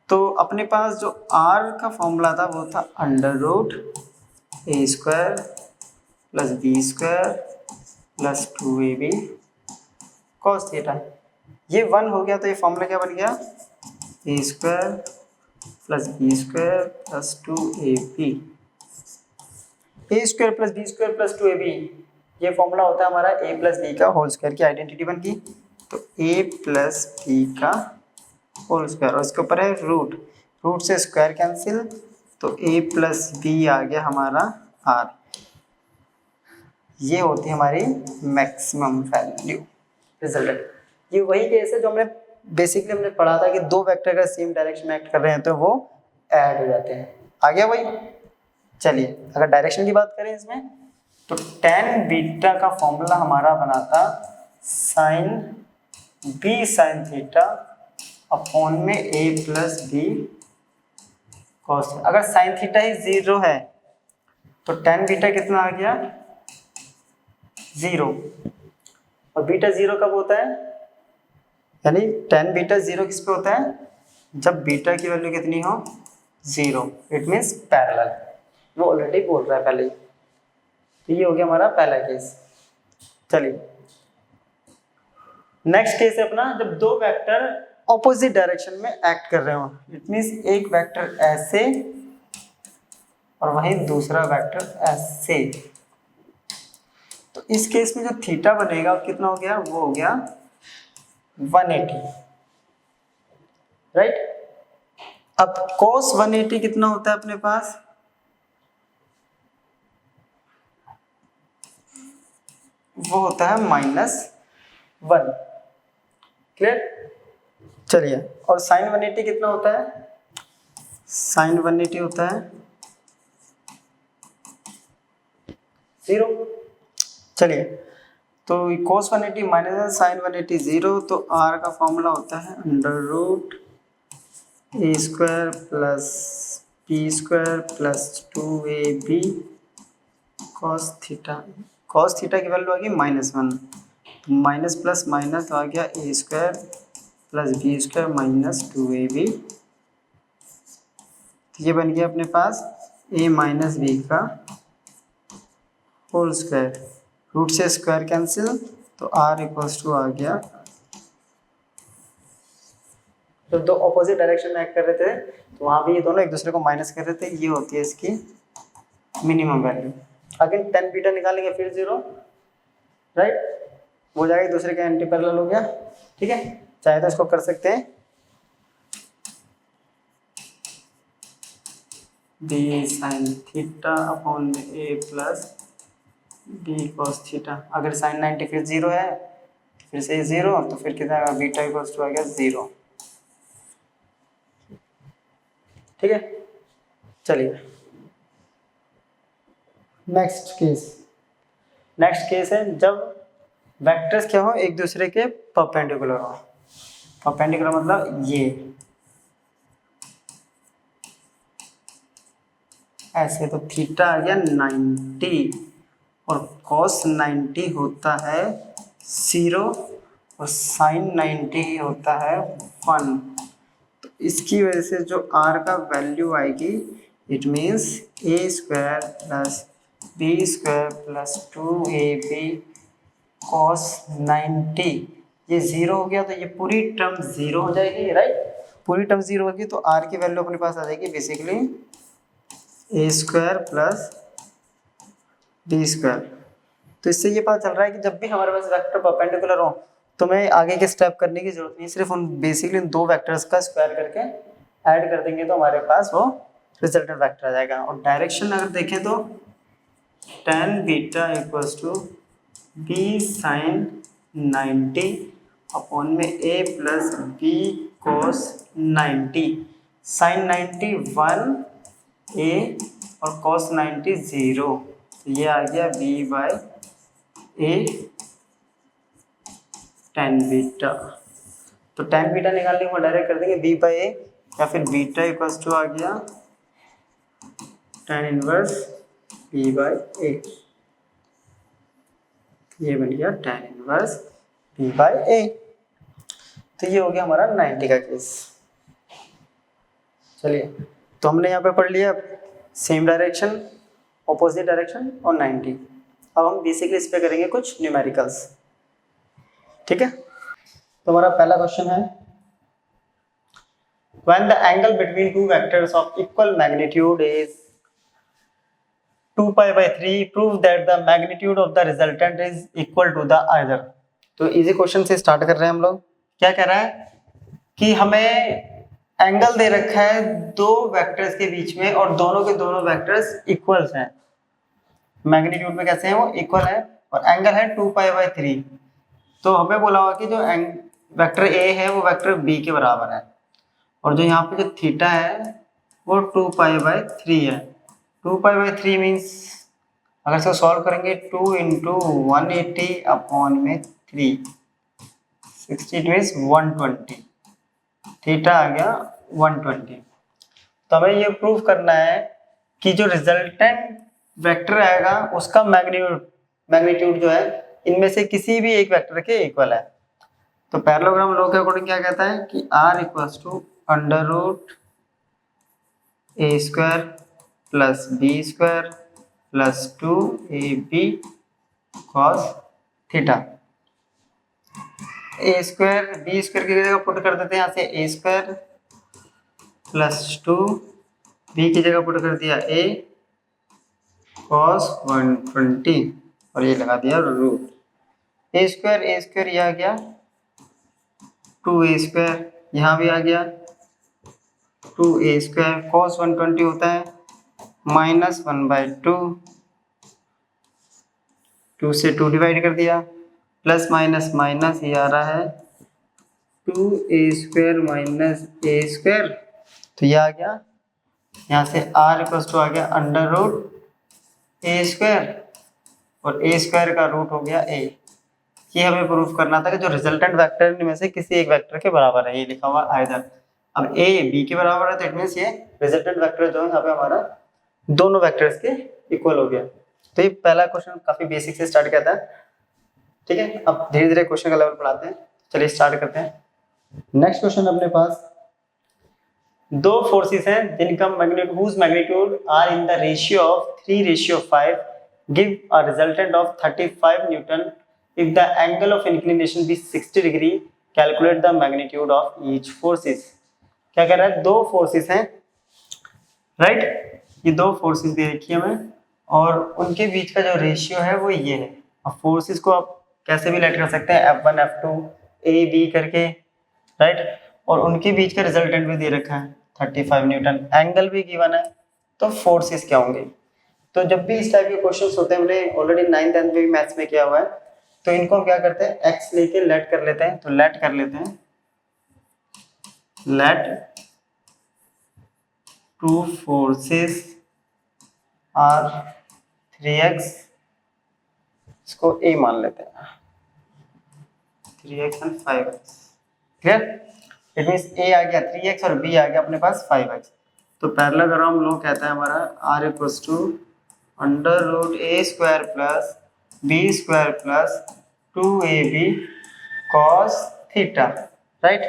तो अपने पास जो r का फॉर्मूला था वो था √a² plus b² plus 2ab cos theta. ये 1 हो गया तो ये फॉर्मूला क्या बन गया, a² plus b² plus 2ab, a² plus b² plus 2ab, ये फॉर्मूला होता है हमारा a प्लस b का होल स्क्वायर की आइडेंटिटी बन गई, तो a प्लस b का होल स्क्वायर, और इसके ऊपर है रूट, रूट से स्क्वायर कैंसिल, तो a प्लस b आ गया हमारा r। ये होती है हमारी मैक्सिमम वैल्यू रिजल्टेंट। ये वही केस है जो हमने बेसिकली हमने पढ़ा था कि दो वेक्टर अगर सेम डायरेक्शन में एक्ट कर रहे हैं तो वो ऐड हो जाते हैं, आ गया वही। चलिए अगर डायरेक्शन की बात करें इसमें तो tan बीटा का फॉर्मूला हमारा बना था sine b sin theta upon में a प्लस b cos। अगर साइन थीटा ही 0 है तो tan बीटा कितना आ गया 0, और बीटा 0 कब होता है, यानी tan बीटा 0 किस पे होता है, जब बीटा की वैल्यू कितनी हो 0, इट मीन्स पैरेलल, वो ऑलरेडी बोल रहा है पहले ही। तो ये हो गया हमारा पहला केस। चलिए नेक्स्ट केस है अपना, जब दो वेक्टर ऑपोजिट डायरेक्शन में एक्ट कर रहे हो, इट मीन्स एक वेक्टर ऐसे और वहीं दूसरा वेक्टर ऐसे, तो इस केस में जो थीटा बनेगा वो कितना हो गया, वो हो गया 180, राइट। अब cos 180 कितना होता है अपने पास, वो होता है -1, क्लियर। चलिए और साइन 180 कितना होता है, साइन 180 होता है 0। चलिए तो cos 180 माइनस साइन 180 0, तो r का फॉर्मूला होता है √a² plus b² plus 2ab cos theta. cos theta की वैल्यू आ गई -1, माइनस प्लस माइनस आ गया a² plus b² minus 2ab, तो ये बन गया अपने पास a माइनस b का होल स्क्वायर, रूट से स्क्वायर कैंसिल, तो r इक्वल्स टू आ गया, तो दो ऑपोजिट डायरेक्शन में एक्ट कर रहे थे तो वहां भी ये दोनों एक दूसरे को माइनस कर रहे थे, ये होती है इसकी minimum value. Again tan beta निकालेंगे फिर 0, राइट, हो जाएगा, एक दूसरे के एंटी पैरेलल हो गया। ठीक है, चाहे तो इसको कर सकते हैं बी साइन थीटा अपॉन ए प्लस बी कॉस थीटा। अगर साइन 90 फिर जीरो है, फिर से जीरो, तो फिर कितना आएगा, बीटा इक्वल्स टू आ गया जीरो। ठीक है, चलिए नेक्स्ट केस है जब वेक्टर्स क्या हो, एक दूसरे के परपेंडिकुलर हो। परपेंडिकुलर मतलब ये ऐसे, तो थीटा आ गया 90 और cos 90 होता है 0 और sin 90 होता है 1। तो इसकी वजह से जो r का वैल्यू आएगी, it means a square plus b square plus 2ab cos 90, ये 0 हो गया, तो ये पूरी टर्म 0 हो जाएगी। राइट, पूरी टर्म 0 होगी तो r की वैल्यू अपने पास आ जाएगी बेसिकली ए स्क्वायर प्लस बी स्क्वायर। तो इससे ये पता चल रहा है कि जब भी हमारे पास वेक्टर परपेंडिकुलर हो तो हमें आगे के स्टेप करने की जरूरत नहीं, सिर्फ उन बेसिकली दो वेक्टर्स का स्क्वायर करके ऐड कर देंगे तो हमारे पास वो रिजल्टेंट वेक्टर आ जाएगा। और डायरेक्शन अगर देखें तो tan beta equals to B sine 90 upon में a plus B cos 90। Sine 90 1 a और cos 90 0, तो ये आ गया b by A tan beta. तो tan बीटा निकालने को डायरेक्ट कर देंगे b बाई ए, या फिर बीटा इक्वल्स टू आ गया tan इनवर्स b बाई ए, ये बन गया tan इनवर्स b बाई ए। तो ये हो गया हमारा 90 का केस। चलिए, तो हमने यहाँ पे पढ़ लिया सेम डायरेक्शन, ऑपोजिट डायरेक्शन और 90। अब हम बेसिकली इस पे करेंगे कुछ न्यूमेरिकल्स। ठीक है, तो हमारा पहला क्वेश्चन है when the angle between two vectors of equal magnitude is 2 pi by 3 prove that the magnitude of the resultant is equal to the either। तो इजी क्वेश्चन से स्टार्ट कर रहे हैं हम लोग। क्या कह रहा है कि हमें एंगल दे रखा है दो वेक्टर्स के बीच में और दोनों के दोनों वेक्टर्स इक्वल्स हैं, मैग्नीट्यूड में कैसे हैं वो इक्वल है, और एंगल है 2 पाई बाई 3। तो हमें बोला हुआ कि जो वेक्टर ए है वो वेक्टर बी के बराबर है, और जो यहाँ पे जो थीटा है वो 2 पाई बाई 3 है। 2 पाई बाई 3 मीन्स अगर इसको सॉल्व करेंगे 2 इंटू 180 अपॉन में 3, 60 मीन्स 120, थीटा आ गया 120। तो हमें ये प्रूव करना है कि जो रिजल्टेंट वेक्टर आएगा उसका मैग्नीट्यूड जो है इनमें से किसी भी एक वेक्टर के इक्वल है। तो पैरेललोग्राम लॉ के अकॉर्डिंग क्या कहता है कि r equals to under root A square plus B square plus 2ab cos theta. A square B square की जगह पुट कर देते हैं, यहाँ से ए स्क्वायर प्लस 2 बी की जगह पुट कर दिया a cos 120 और ये लगा दिया रूट। ए स्क्वायर यह आ गया 2a स्क्वायर, यहाँ भी आ गया 2a स्क्वायर, cos 120 होता है -1/2, 2 से 2 डिवाइड कर दिया, प्लस माइनस माइनस ये आ रहा है 2a square minus a square, तो ये आ गया, यहाँ से r इक्वल्स टू आ गया अंडर रूट ए स्क्वायर और ए स्क्वायर का रूट हो गया a। ये हमें प्रूफ करना था कि जो रिजल्टेंट वेक्टर में से किसी एक वेक्टर के बराबर है, ये लिखा हुआ आइदर। अब a b के बराबर है तो इट मींस ये रिजल्टेंट वेक्टर जो है यहाँ पे हमारा दोनों वेक्टर्स के इक्वल हो गया। तो ये पहला क्वेश्चन काफी बेसिक से स्टार्ट किया था। ठीक है, अब धीरे धीरे क्वेश्चन का लेवल बढ़ाते हैं। चलिए स्टार्ट करते हैं। नेक्स्ट क्वेश्चन अपने पास दो फोर्सेस हैं जिनका magnitude are in the ratio of 3:5 give a resultant of 35 newton if the angle of inclination be 60 degree, calculate the magnitude of each forces. क्या कह रहा है, दो फोर्सेस हैं, राइट, ये दो फोर्सेस दे रखी है हमें और उनके बीच का जो रेशियो है वो ये है। अब फोर्सेस को आप कैसे भी लेट कर सकते हैं, F1 F2 A B करके, राइट। और उनके बीच का रिजल्टेंट भी दे रखा है 35 न्यूटन, एंगल भी गिवन है, तो फोर्सेस क्या होंगे। तो जब भी इस टाइप के क्वेश्चंस होते हैं, हमने ऑलरेडी 9th 10th में भी मैथ्स में किया हुआ है, तो इनको हम क्या करते हैं, एक्स लेके लेट कर लेते हैं। तो लेट कर लेते हैं, late two forces are 3x, इसको a मान लेते हैं, 3x and 5x, clear. It means a आ गया 3x और b आ गया अपने पास 5x। तो पैरेललोग्राम लॉ कहता है हमारा r equals to under root a square plus b square plus 2ab cos theta, right.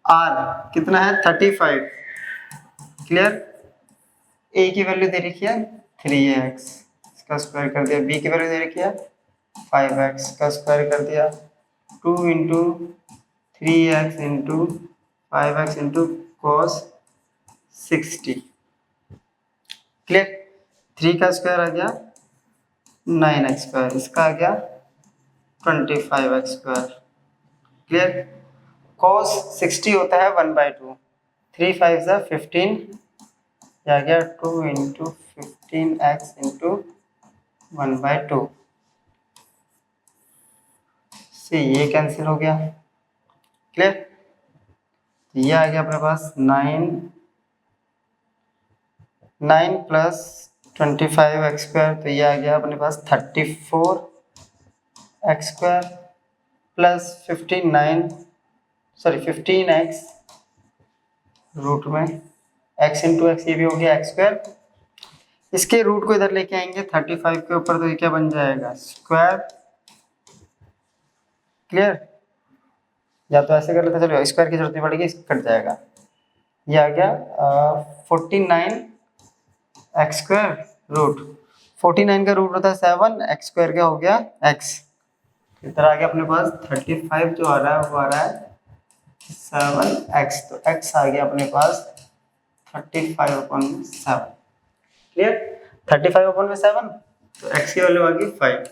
r कितना है 35, क्लियर। a की वैल्यू दे रखी है 3x, इसका स्क्वायर कर दिया, b की वैल्यू दे रखी है 5x का स्क्वायर कर दिया, 2 into 3x into 5x into cos 60, clear. 3 का स्क्वायर आ गया 9x स्क्वायर, इसका आ गया 25x स्क्वायर, क्लियर। cos 60 होता है 1/2, 3 5 सा 15, आ गया 2 इंटू 15x इंटू 1/2 से ये कैंसिल हो गया, क्लियर। ये आ गया अपने पास 9 प्लस 25x स्क्वायर, तो ये आ गया अपने पास 34x square plus 15x root में x इंटू एक्स, ये भी हो गया x स्क्वायर। इसके रूट को इधर लेके आएंगे 35 के ऊपर, तो ये क्या बन जाएगा स्क्वायर, क्लियर। या तो ऐसे कर लेते, चलो स्क्वायर की जरूरत नहीं पड़ेगी, कट जाएगा। ये आ गया 49x स्क्वायर रूट 49 का रूट होता है 7, x स्क्वायर क्या हो गया x, इधर आ गया अपने पास 35 जो आ रहा है वो आ रहा है 7x, तो x आ गया अपने पास 35/7, क्लियर। 35/7, तो x की वैल्यू आ गई 5,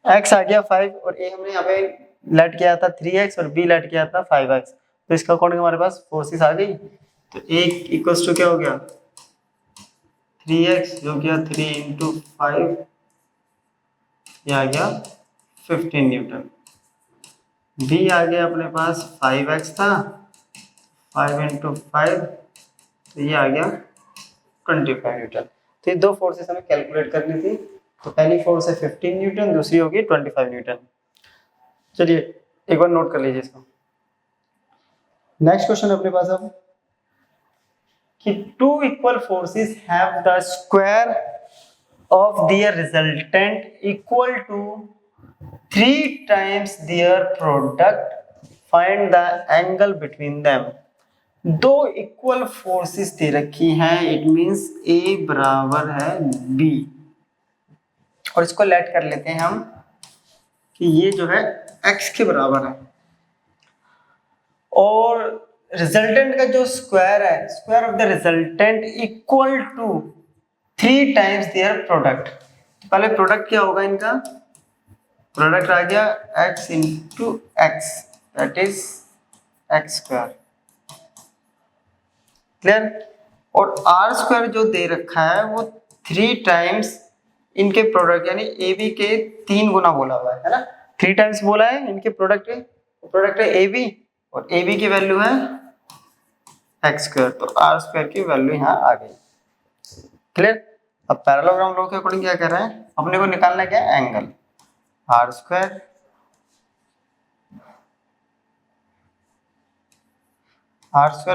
x आ गया 5 और a हमने यहाँ पे लेट किया था 3x और b लेट किया था 5x, तो इसका अकॉर्डिंग हमारे पास फोर्सेस आ गई। तो a इक्वल्स टू क्या हो गया 3x जो गया 3 इंटू 5, ये आ गया 15 न्यूटन। b आ गया अपने पास 5x था, 5 इंटू 5, तो ये आ गया 25 न्यूटन। तो ये दो फोर्सेस हमें कैलकुलेट करनी थी, तो पहली फोर्स है 15 न्यूटन, दूसरी होगी 25 न्यूटन। चलिए एक बार नोट कर लीजिए इसको। नेक्स्ट क्वेश्चन अपने पास अब कि two equal forces have the square of their resultant equal to 3 times their product, find the angle between them. दो इक्वल फोर्सेस दे रखी हैं, इट मींस A बराबर है B, और इसको लेट कर लेते हैं हम कि ये जो है x के बराबर है, और रिजल्टेंट का जो स्क्वायर है, square of the resultant equal to 3 times their product. पहले प्रोडक्ट क्या होगा इनका, प्रोडक्ट आ गया x into X, that is X square, clear. और आर स्क्वायर जो दे रखा है वो 3 टाइम्स इनके प्रोडक्ट यानी ए बी के 3 गुना बोला हुआ है ना, 3 टाइम्स बोला है इनके प्रोडक्ट है ए बी, और ए बी की वैल्यू है एक्स स्क्वायर, तो आर स्क्वायर की वैल्यू यहाँ आ गई, क्लियर। अब पैरेललोग्राम लॉ के अकॉर्डिंग क्या कर रहे हैं, अपने को निकालना क्या है angle, R square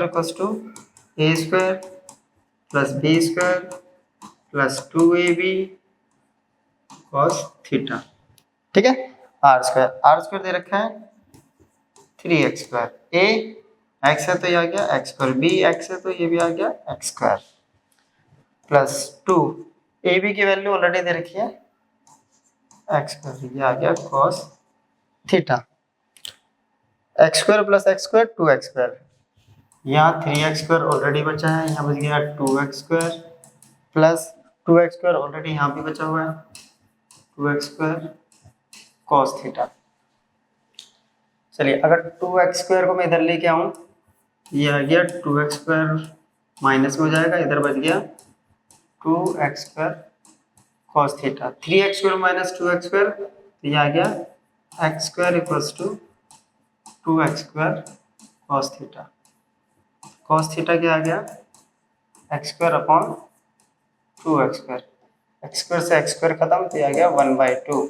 equals to A square plus B square plus 2ab cos theta, ठीक है। आर स्क्वायर दे रखा है 3x स्क्वायर, a x है तो ये आ गया x स्क्वायर, b x है तो ये भी आ गया x स्क्वायर प्लस 2, ab की वैल्यू ऑलरेडी दे रखी है x स्क्वायर, ये आ गया cos theta, x square plus x square 2x square, यहाँ 3x स्क्वायर ऑलरेडी बचा है, यहाँ बच गया 2x square plus 2x square already यहाँ भी बचा हुआ है 2x स्क्वायर कॉस थीटा। चलिए अगर 2x² को मैं इधर लेके आऊं, ये आ गया 2x² माइनस में हो जाएगा, इधर बच गया 2x² cos theta. 3x² minus 2x², तो ये आ गया x² equals to 2x² cos theta. Cos theta क्या आ गया, x² अपॉन 2x², x² से x² खत्म, तो ये आ गया 1/2।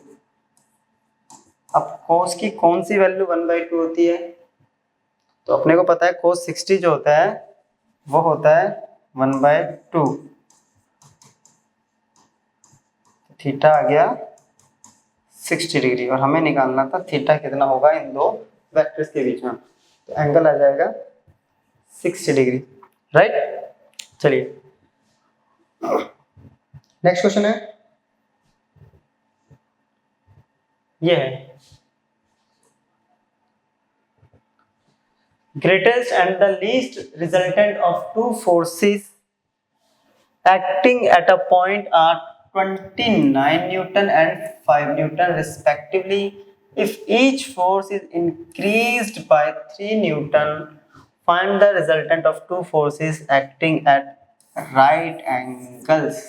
अब cos की कौन सी वैल्यू 1/2 होती है, तो अपने को पता है cos 60 जो होता है वो होता है 1/2। थीटा आ गया 60 डिग्री, और हमें निकालना था थीटा कितना होगा इन दो वेक्टर्स के बीच में, तो एंगल आ जाएगा 60 डिग्री, राइट। चलिए नेक्स्ट क्वेश्चन है, ये है greatest and the least resultant of two forces acting at a point are 29 Newton and 5 Newton respectively. If each force is increased by 3 Newton, find the resultant of two forces acting at right angles.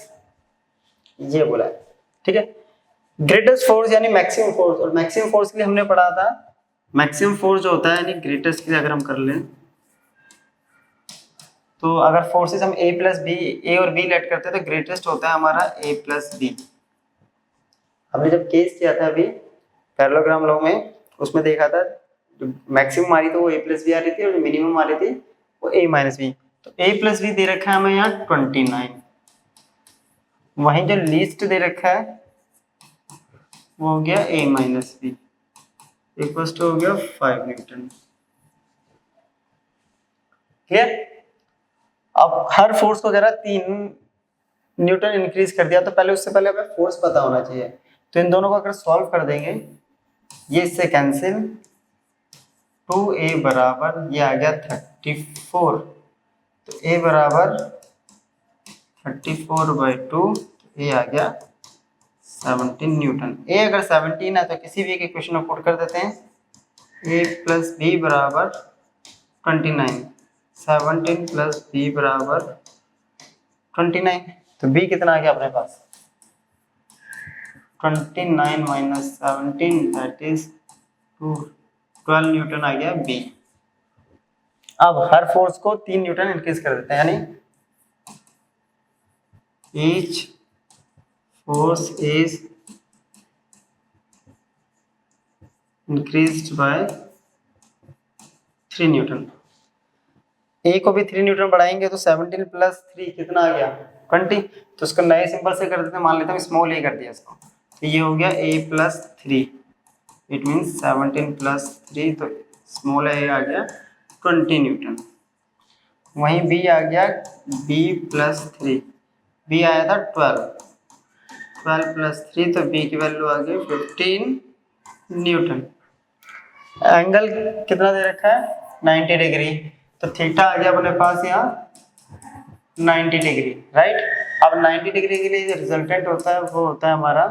ये बोला है, ठीक है। ग्रेटेस्ट फोर्स यानी मैक्सिमम फोर्स, और मैक्सिमम फोर्स के लिए हमने पढ़ा था, मैक्सिमम फोर्स जो होता है यानी ग्रेटेस्ट के लिए अगर हम कर लें, तो अगर फोर्सेस हम a प्लस बी, ए और बी लेट करते हैं तो ग्रेटेस्ट होता है हमारा a प्लस बी। हमने जब केस किया था अभी पैरेललोग्राम लॉ में, उसमें देखा था जो मैक्सिमम आ रही थी वो a प्लस बी आ रही थी, और जो मिनिमम आ रही थी वो a माइनस बी। तो a प्लस बी दे रखा है हमें यहाँ 29, वहीं जो लीस्ट दे रखा है वो हो गया a minus B, equal to हो गया 5 न्यूटन। क्लियर। अब हर फोर्स को जरा 3 न्यूटन इंक्रीज कर दिया, तो पहले उससे पहले हमें फोर्स पता होना चाहिए। तो इन दोनों को अगर सॉल्व कर देंगे, ये इससे कैंसिल, 2a बराबर ये आ गया 34, तो a बराबर 34/2, ए आ गया 17 न्यूटन। ए अगर 17 है तो किसी भी एक इक्वेशन में पुट कर देते हैं, a प्लस बी बराबर 29, 17 प्लस बी बराबर 29, तो b कितना आ गया अपने पास 29 माइनस 17 दैट इज 12 न्यूटन आ गया b। अब हर फोर्स को 3 न्यूटन इंक्रीज कर देते हैं, यानी each force is increased by 3 newton. A को भी 3 न्यूटन बढ़ाएंगे तो 17 प्लस 3 कितना आ गया 20, तो इसको नए सिंबल से कर देते हैं, मान लेते हैं स्मॉल ए कर दिया इसको, तो ये हो गया a plus 3, it means 17 plus 3, तो स्मॉल ए आ गया 20 न्यूटन। वहीं b आ गया b प्लस 3, b आया था 12 प्लस 3, तो b की वैल्यू आ गई 15 न्यूटन। एंगल कितना दे रखा है 90 डिग्री, तो थीटा आ गया अपने पास यहाँ 90 डिग्री, राइट। अब 90 डिग्री के लिए जो रिजल्टेंट होता है वो होता है हमारा,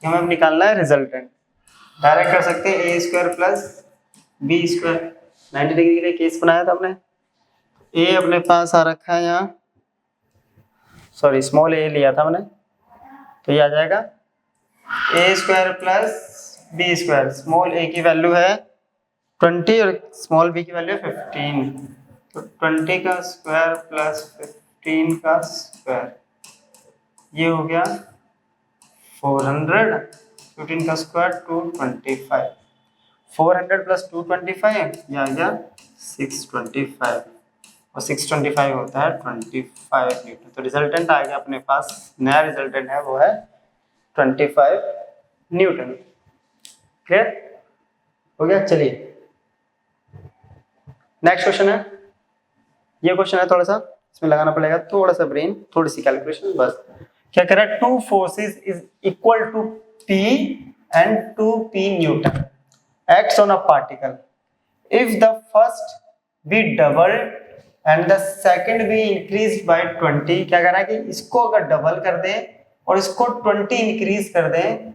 हमें अब निकालना है रिजल्टेंट। डायरेक्ट कर सकते हैं a square plus B square, 90 degree के लिए केस बनाया था हमने। a अपने पास आ रखा है यहाँ, सॉरी स्मॉल a लिया था हमने, तो ये आ जाएगा a square plus B square, small a की वैल्यू है 20 और स्मॉल b की वैल्यू 15, तो 20 का स्क्वायर प्लस 15 का स्क्वायर, ये हो गया 400, 15 का स्क्वायर 225, 400 प्लस 225 ये आ गया 625, और 625 होता है 25 न्यूटन। तो रिजल्टेंट आ गया अपने पास, नया रिजल्टेंट है वो है 25 न्यूटन। क्लियर हो गया। चलिए नेक्स्ट क्वेश्चन है, ये क्वेश्चन है थोड़ा सा, इसमें लगाना पड़ेगा थोड़ा सा ब्रेन, थोड़ी सी कैलकुलेशन बस। क्या कह रहा है, two forces is equal to P and 2P newton acts on a particle if the first be double and the second be increase by 20। क्या कह रहा है कि इसको अगर डबल कर दें और इसको 20 इंक्रीज कर दें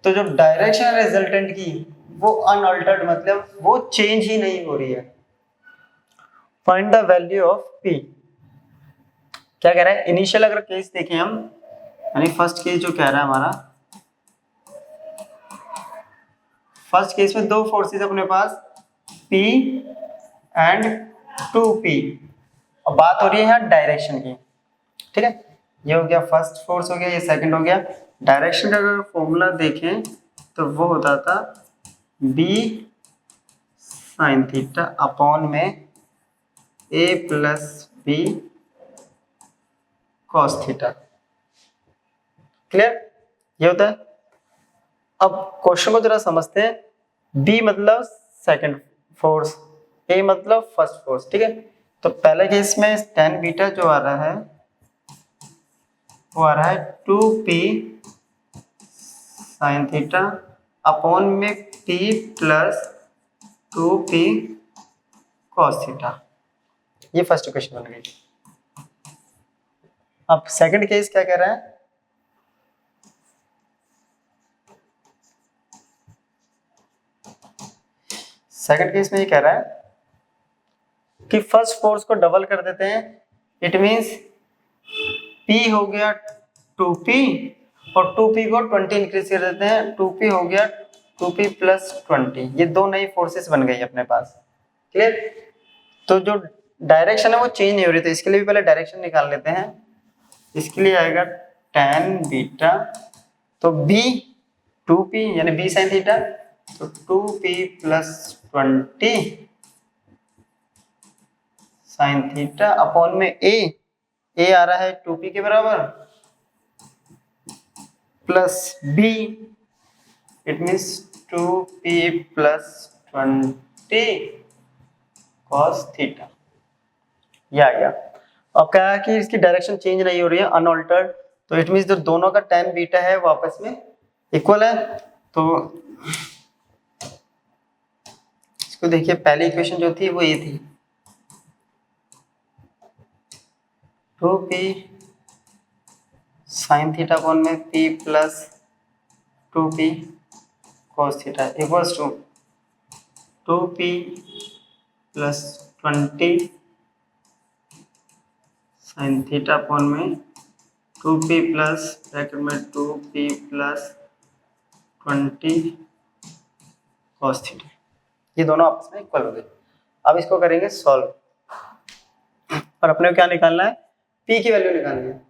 तो जो डायरेक्शन रिजल्टेंट की वो अनअल्टर्ड, मतलब वो चेंज ही नहीं हो रही है। Find the value of P। क्या कह रहा है, इनिशियल अगर केस देखें हम, यानी फर्स्ट केस जो कह रहा है हमारा, फर्स्ट केस में दो फोर्सेस अपने पास P एंड 2P, और बात हो रही है यहाँ डायरेक्शन की, ठीक है। ये हो गया फर्स्ट फोर्स हो गया, ये सेकंड हो गया। डायरेक्शन का अगर फॉर्मूला देखें तो वो होता था B साइन थीटा अपॉन में A plus B cos theta. Clear, ये होता है। अब क्वेश्चन को जरा समझते हैं। B मतलब सेकंड फोर्स, A मतलब फर्स्ट फोर्स, ठीक है। तो पहले केस में tan बीटा जो आ रहा है वो आ रहा है 2P साइन थीटा अपॉन में P plus 2P cos theta. ये फर्स्ट इक्वेशन बन गई। अब सेकंड केस क्या कह रहा है, सेकंड केस में ये कह रहा है कि फर्स्ट फोर्स को डबल कर देते हैं। इट मींस P हो गया 2P और 2P को 20 इंक्रीज कर देते हैं, 2P हो गया 2P प्लस 20। ये दो नई फोर्सेस बन गई अपने पास। क्लियर, तो जो डायरेक्शन है वो चेंज नहीं हो रही, तो इसके लिए भी पहले डायरेक्शन निकाल लेते हैं। इसके लिए आएगा tan बीटा, तो B 2P यानी B साइन थीटा, तो 2P plus 20 sine theta upon में A आ रहा है 2P के बराबर plus B, it means 2P plus 20 cos theta. ये आ गया। अब क्या है कि इसकी डायरेक्शन चेंज नहीं हो रही है, अनअल्टर्ड, तो इट मीन्स जो दोनों का tan बीटा है वो आपस में इक्वल है। तो इसको देखिए, पहली इक्वेशन जो थी वो ये थी 2P साइन थीटा अपॉन में P plus 2P cos theta equals to 2P plus 20 sine theta upon में 2P प्लस ब्रैकेट में 2P प्लस 20 कॉस थीटा। ये दोनों आपस में इक्वल हो गए। अब इसको करेंगे सॉल्व, और अपने को क्या निकालना है, P की वैल्यू निकालनी है।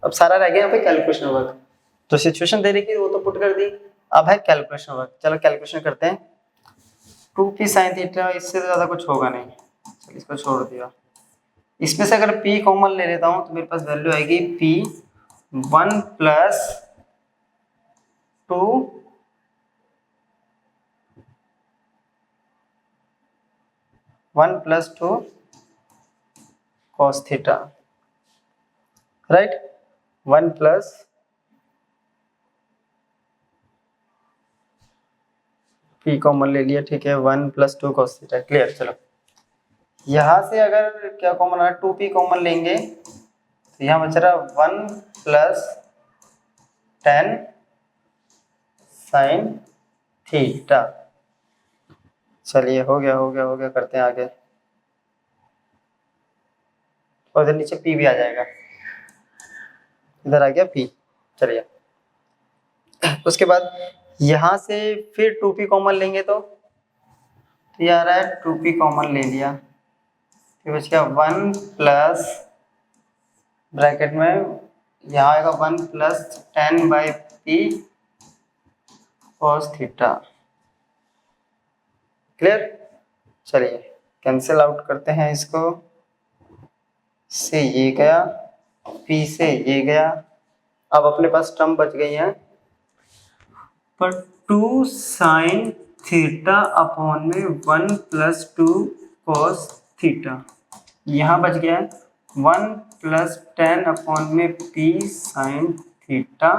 अब सारा रह गया यहाँ पे कैलकुलेशन वर्क। तो सिचुएशन दे रही थी वो तो पुट कर दी, अब है कैलकुलेशन वर्क। चलो कैलकुलेशन करते हैं। 2P साइन थीटा, इससे ज्यादा कुछ होगा नहीं, चलो इसको छोड़ दिया। इसमें से अगर P कॉमन ले लेता हूँ तो मेरे पास वैल्यू आएगी P 1 plus 2 1 plus 2 cos theta, right. 1 plus P common ले लिया, ठीक है। 1 प्लस 2 कॉस थीटा, क्लियर। चलो यहां से अगर क्या कॉमन आ रहा है, 2P कॉमन लेंगे तो यहाँ बच रहा 1 प्लस 10 साइन थीटा। चलिए हो गया हो गया हो गया, करते हैं आगे। और इधर नीचे P भी आ जाएगा, इधर आ गया P। चलिए उसके बाद यहां से फिर 2P कॉमन लेंगे तो ये आ रहा है 2P कॉमन ले लिया, फिर बच गया 1 प्लस ब्रैकेट में यहाँ आएगा 1 plus 10 by P cos theta. Clear, चलिए कैंसिल आउट करते हैं इसको, से ये गया, P से ये गया। अब अपने पास टर्म बच गई है, पर 2 साइन थीटा अपॉन में 1 प्लस 2 कॉस थीटा। यहाँ बच गया है 1 प्लस 10 अपॉन में P साइन थीटा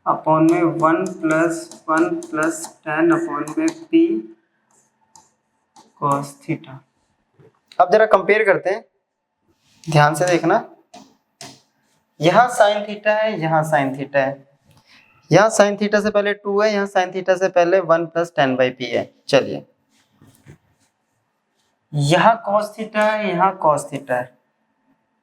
अपॉन में 1 प्लस 10 अपॉन में P कॉस थीटा। अब जरा कंपेयर करते हैं, ध्यान से देखना। यहाँ साइन थीटा है, यहाँ साइन थीटा है, यहाँ साइन थीटा से पहले 2 है, यहाँ साइन थीटा से पहले 1 + tan/p है। चलिए, यहाँ cos थीटा है, यहाँ cos थीटा है,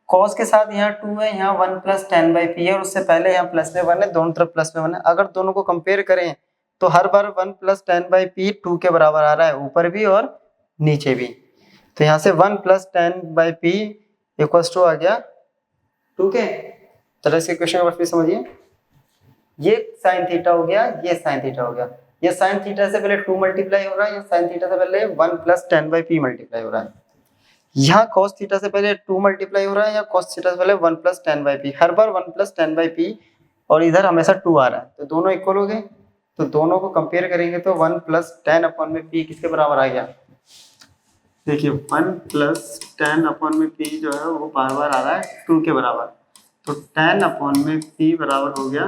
cos के साथ यहाँ 2 है, यहाँ 1 + tan/p है, और उससे पहले यहाँ प्लस में 1 है, दोनों तरफ प्लस में 1 है। अगर दोनों को कंपेयर करें तो हर बार 1 + tan/p 2 के बराबर आ रहा है, ऊपर भी और नीचे भी। तो यहाँ से 1 + tan/p = आ गया 2 के। तरह से क्वेश्चन को फिर समझिए, ये साइन थीटा हो गया, ये साइन थीटा हो गया, ये साइन थीटा से पहले 2 मल्टीप्लाई हो रहा है, ये साइन थीटा से पहले 1 + tan/p मल्टीप्लाई हो रहा है। यहाँ cos थीटा से पहले 2 मल्टीप्लाई हो रहा है, या cos थीटा से पहले 1 + tan/p, हर बार 1 + tan/p, और इधर हमेशा 2 आ रहा है, तो दोनों इक्वल हो गए। तो दोनों को कंपेयर करेंगे तो 1 + tan/p किसके बराबर आ गया? देखिए 1 + tan/p जो है वो बार बार आ रहा है 2 के बराबर, तो tan/p बराबर हो गया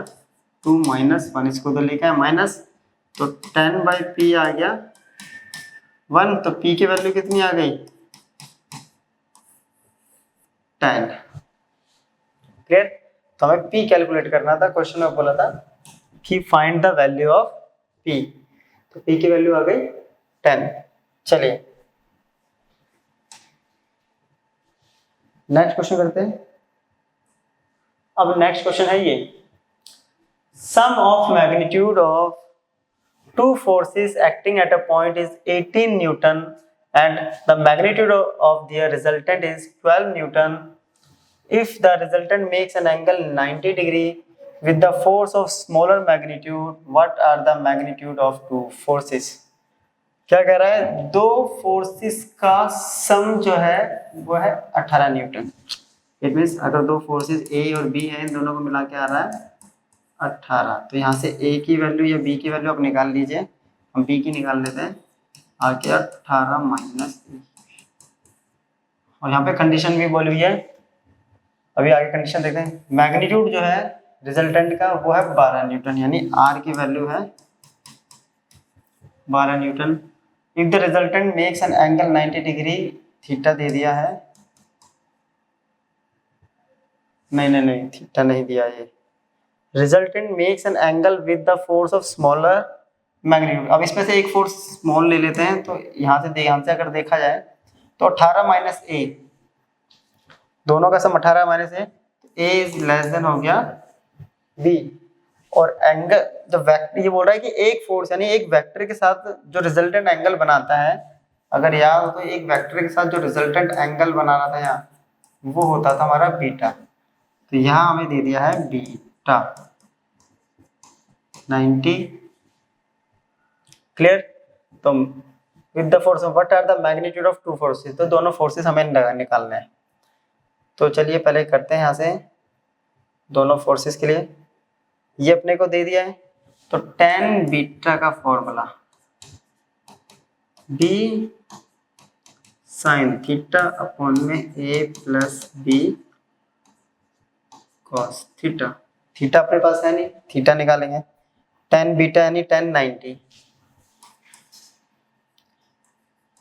2 - 1, इसको तो लिखा है माइनस, तो tan/p आ गया 1, तो p की वैल्यू कितनी आ गई? 10। क्लियर? तो हमें p कैलकुलेट करना था, क्वेश्चन में बोला था कि find the value of p, तो p की वैल्यू आ गई 10। चलिए नेक्स्ट क्वेश्चन करते हैं। अब नेक्स्ट क्वेश्चन है ये, sum of magnitude of two forces acting at a point is 18 Newton and the magnitude of their resultant is 12 Newton. If the resultant makes an angle 90 degree with the force of smaller magnitude, what are the magnitude of two forces? क्या कह रहा है? दो फोर्सेस का सम जो है वो है 18 न्यूटन। इट मीन्स अगर दो फोर्सेस A और B हैं, इन दोनों को मिला के आ रहा है 18। तो यहाँ से A की वैल्यू या B की वैल्यू आप निकाल लीजिए, हम B की निकाल लेते हैं, आ गया 18 - 1, और यहाँ पे कंडीशन भी बोली हुई है, अभी आगे कंडीशन देखते हैं। मैग्नीट्यूड जो है रिजल्टेंट का वो है 12 न्यूटन, यानी R की वैल्यू है 12 newton. If the resultant makes an angle 90 degree, theta दे दिया है, नहीं थीटा नहीं दिया, ये resultant makes an angle with the force of smaller magnitude. अब इसमें से एक फोर्स स्मॉल ले लेते हैं, तो यहाँ से अगर देखा जाए तो 18 - a, दोनों का सम 18 - a, a is less than हो गया b, और एंगल जो वेक्टर, ये बोल रहा है कि एक फोर्स यानी एक वेक्टर के साथ जो रिजल्टेंट एंगल बनाता है, अगर याद हो तो एक वेक्टर के साथ जो रिजल्टेंट एंगल बनाना था यहाँ, वो होता था हमारा बीटा। तो यहाँ हमें दे दिया है बीटा 90। क्लियर? तो with the force of what are the magnitude of two forces, तो दोनों फोर्सेस हमें निकालने हैं। तो चलिए पहले करते हैं यहाँ से दोनों फोर्सेस के लिए, ये अपने को दे दिया है, तो tan बीटा का formula b sin theta upon में a + b cos theta. Theta अपने पास है नहीं, थीटा निकालेंगे, tan बीटा यानी tan 90,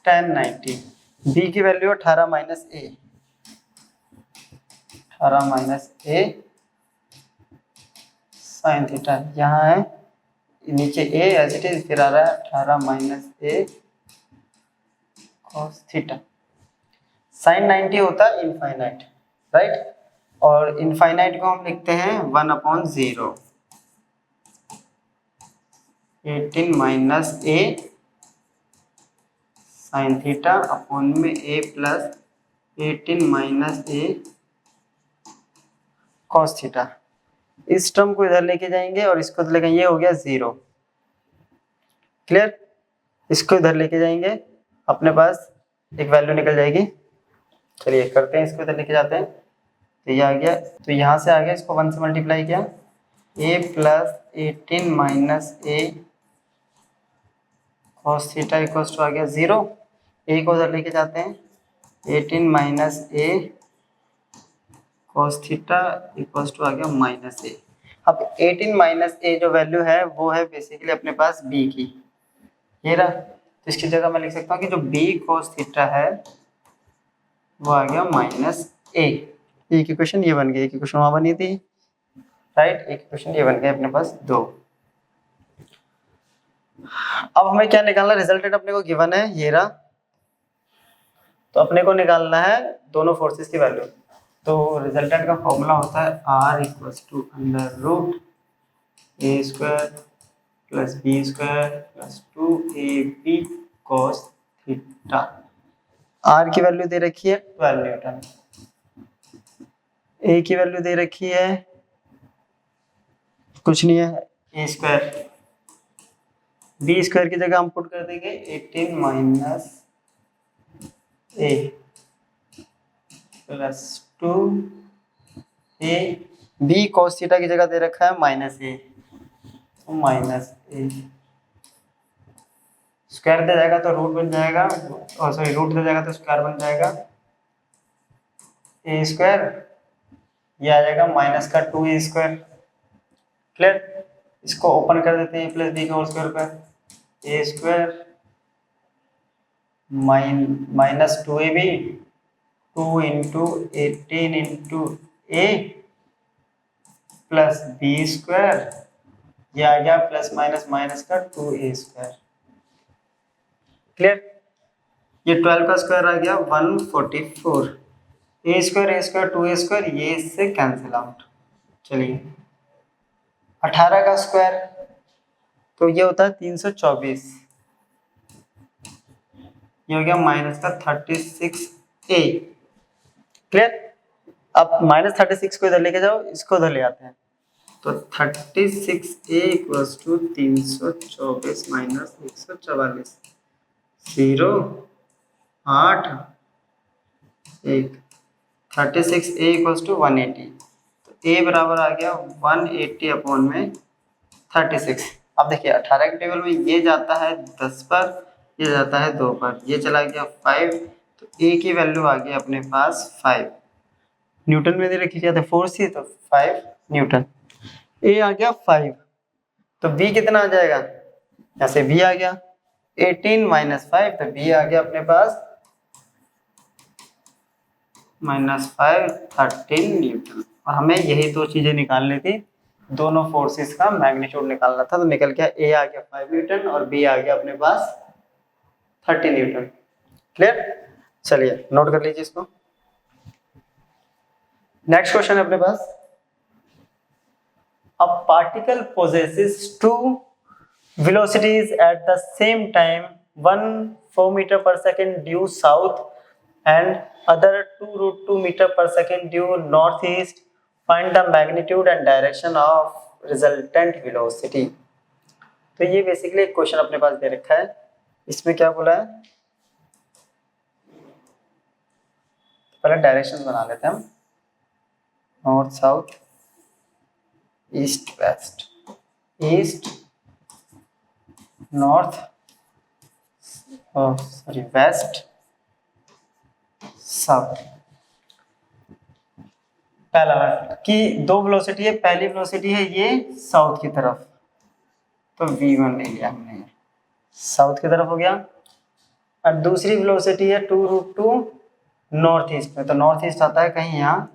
tan 90, b की value 18 - a, 18 - a sin theta, यहाँ है नीचे a एज इट इज, फिर आ रहा है 18 - a cos थीटा। sin 90 होता है इनफाइनाइट, राइट, और इनफाइनाइट को हम लिखते हैं 1/0, 18 - a sin थीटा अपॉन में a + 18 - a cos थीटा। इस टर्म को इधर लेके जाएंगे और इसको लेके, ये हो गया 0। क्लियर? इसको इधर लेके जाएंगे, अपने पास एक वैल्यू निकल जाएगी। चलिए करते हैं, इसको इधर लेके जाते हैं, तो ये आ गया, तो यहाँ से आ गया, इसको 1 से मल्टीप्लाई किया, a + 18 - a cos थीटा आ गया 0। a को उधर लेके जाते हैं, 18 - a cos थीटा आ गया -a। अब 18 - a जो वैल्यू है वो है बेसिकली अपने पास b की, ये रहा, तो इसकी जगह मैं लिख सकता हूँ कि जो b cos थीटा है वो आ गया -a। एक इक्वेशन ये बन गई, एक इक्वेशन वहां बनी थी, राइट, एक इक्वेशन ये बन गई अपने पास 2। अब हमें क्या निकालना, रिजल्टेंट अपने को गिवन है ये रहा, तो अपने को निकालना है दोनों फोर्सेस की वैल्यू। तो रिजल्टेंट का फॉर्मूला होता है R equals to under root A square plus B square plus 2ab cos theta. R की वैल्यू दे रखी है 12 न्यूटन, A की वैल्यू दे रखी है कुछ नहीं है ए स्क्वायर, बी स्क्वायर की जगह हम पुट कर देंगे 18 minus A plus 2a, B cos theta की जगह दे रखा है माइनस ए, तो माइनस ए स्क्वायर दे जाएगा तो रूट बन जाएगा, और सॉरी रूट दे जाएगा तो स्क्वायर बन जाएगा ए स्क्वायर, ये आ जाएगा माइनस का 2a स्क्वायर। क्लियर, इसको ओपन कर देते हैं a प्लस बी का होल स्क्वायर पर, A square minus 2ab 2 into 18 into A plus B square, ये आ गया प्लस माइनस माइनस का 2a स्क्वायर। क्लियर, ये 12 का स्क्वायर आ गया 144, ए स्क्वायर 2a स्क्वायर, ये इससे कैंसिल आउट। चलिए 18 का स्क्वायर तो ये होता है 324, ये हो गया माइनस का 36a। क्लियर, अब माइनस 36 को इधर लेके जाओ, इसको इधर ले आते हैं, तो 36a equals to 324 minus 144, 0 8 1, 36a equals to 180, तो a बराबर आ गया 180 अपॉन में 36। अब देखिए 18 के टेबल में ये जाता है 10 पर, ये जाता है 2 पर, ये चला गया 5, तो a की वैल्यू आ गई अपने पास 5, न्यूटन में दे रखी क्या था फोर्स थी, तो 5 न्यूटन, a आ गया 5, तो b कितना आ जाएगा, यहाँ से b आ गया 18 माइनस 5, तो b आ गया अपने पास -5 13 न्यूटन। और हमें यही दो चीजें निकालनी थी, दोनों फोर्सेस का मैग्नीट्यूड निकालना था, तो निकल गया a आ गया 5 न्यूटन और b आ गया अपने पास 30 न्यूटन। क्लियर, चलिए नोट कर लीजिए इसको। नेक्स्ट क्वेश्चन है अपने पास, a particle possesses two velocities at the same time, one 4 meter per second due south and other 2√2 meter per second due northeast. Find the magnitude and direction of resultant velocity। तो ये बेसिकली एक क्वेश्चन अपने पास दे रखा है, इसमें क्या बोला है, पहले डायरेक्शन बना लेते हैं हम, north south east west, east north sorry west south. पहला कि दो वेलोसिटी है, पहली वेलोसिटी है ये साउथ की तरफ, तो v1 ले लिया हमने, साउथ की तरफ हो गया, और दूसरी वेलोसिटी है 2√2 नॉर्थ ईस्ट में, तो नॉर्थ ईस्ट आता है कहीं यहाँ,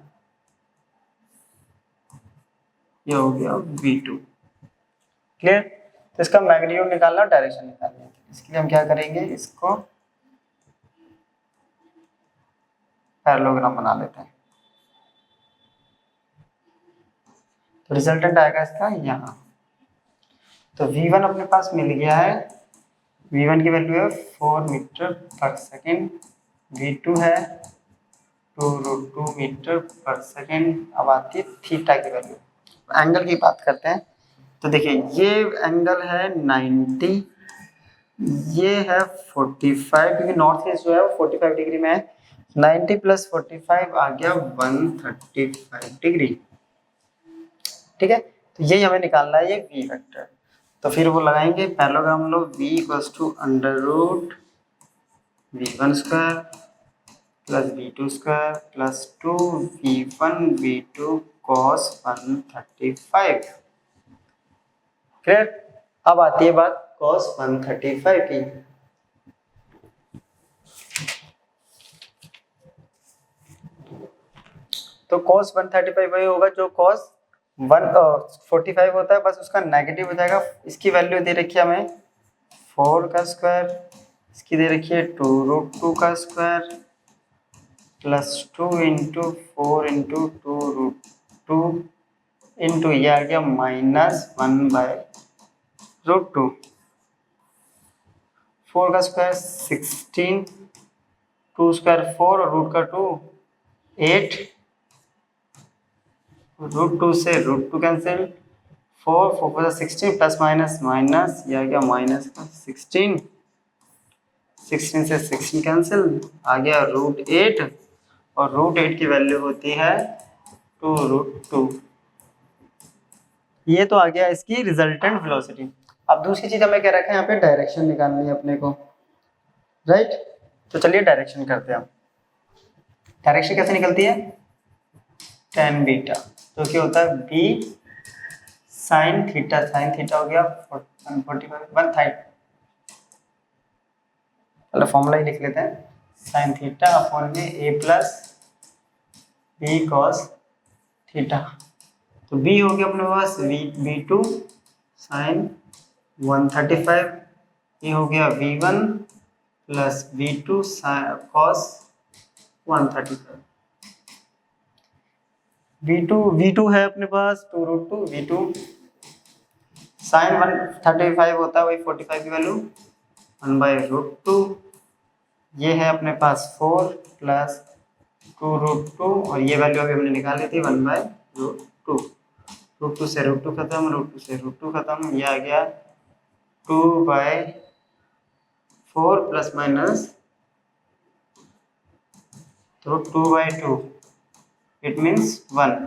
ये हो गया v2। क्लियर, तो इसका मैग्नीट्यूड निकालना, डायरेक्शन निकालना है, इसके लिए हम क्या करेंगे, इसको पैरेललोग्राम बना लेते हैं, तो रिजल्टेंट आएगा इसका यहाँ। तो v1 अपने पास मिल गया है, v1 की वैल्यू है 4 मीटर पर सेकेंड, v2 है 2√2 मीटर पर सेकेंड। अब आती है थीटा की वैल्यू, एंगल की बात करते हैं, तो देखिए ये एंगल है 90, ये है 45, क्योंकि नॉर्थ ईस्ट जो है वो 45 डिग्री में है, 90 प्लस 45 आ गया 135 डिग्री। ठीक है, तो यही हमें निकालना है, ये v वेक्टर। तो फिर वो लगाएंगे पैरेललोग्राम, लो v equals to under root v1 square plus v2 square plus 2v1 v2 cos 135। Clear, अब आती है बात cos 135 की। तो cos 135 वही होगा जो cos 145 होता है, बस उसका नेगेटिव हो जाएगा। इसकी वैल्यू दे रखी है हमें 4 का स्क्वायर, इसकी दे रखी है 2√2 का square plus 2 into 4 into 2√2 into ये आ गया -1/√2। 4 का स्क्वायर 16, 2 स्क्वायर 4 और रूट का 2 8, √2 से √2 कैंसिल, 4 4 16 प्लस माइनस माइनस, ये आ गया माइनस का 16, 16 से 16 कैंसिल, आ गया √8 और √8 की वैल्यू होती है 2√2। ये तो आ गया इसकी रिजल्टेंट वेलोसिटी। अब दूसरी चीज हमें क्या रखा है यहाँ पे, डायरेक्शन निकालनी है अपने को, राइट। तो चलिए डायरेक्शन करते हैं। डायरेक्शन कैसे निकलती है, tan बीटा, तो क्या होता है b sin theta, sin theta हो गया 145 चलो फॉर्मूला ही लिख लेते हैं, sin थीटा अपॉन में a plus b cos theta. तो b हो गया अपने पास b2 sin 135, ये हो गया v1 plus v2 cos 135। v2 है अपने पास 2√2, v2 sin 135 होता है वही 45 की वैल्यू 1/√2, ये है अपने पास 4 प्लस 2√2 और ये वैल्यू अभी हमने निकाली थी 1/√2। √2 से √2 खत्म, √2 से √2 खत्म, ये आ गया 2/4 प्लस माइनस तो 2/2, it means 1।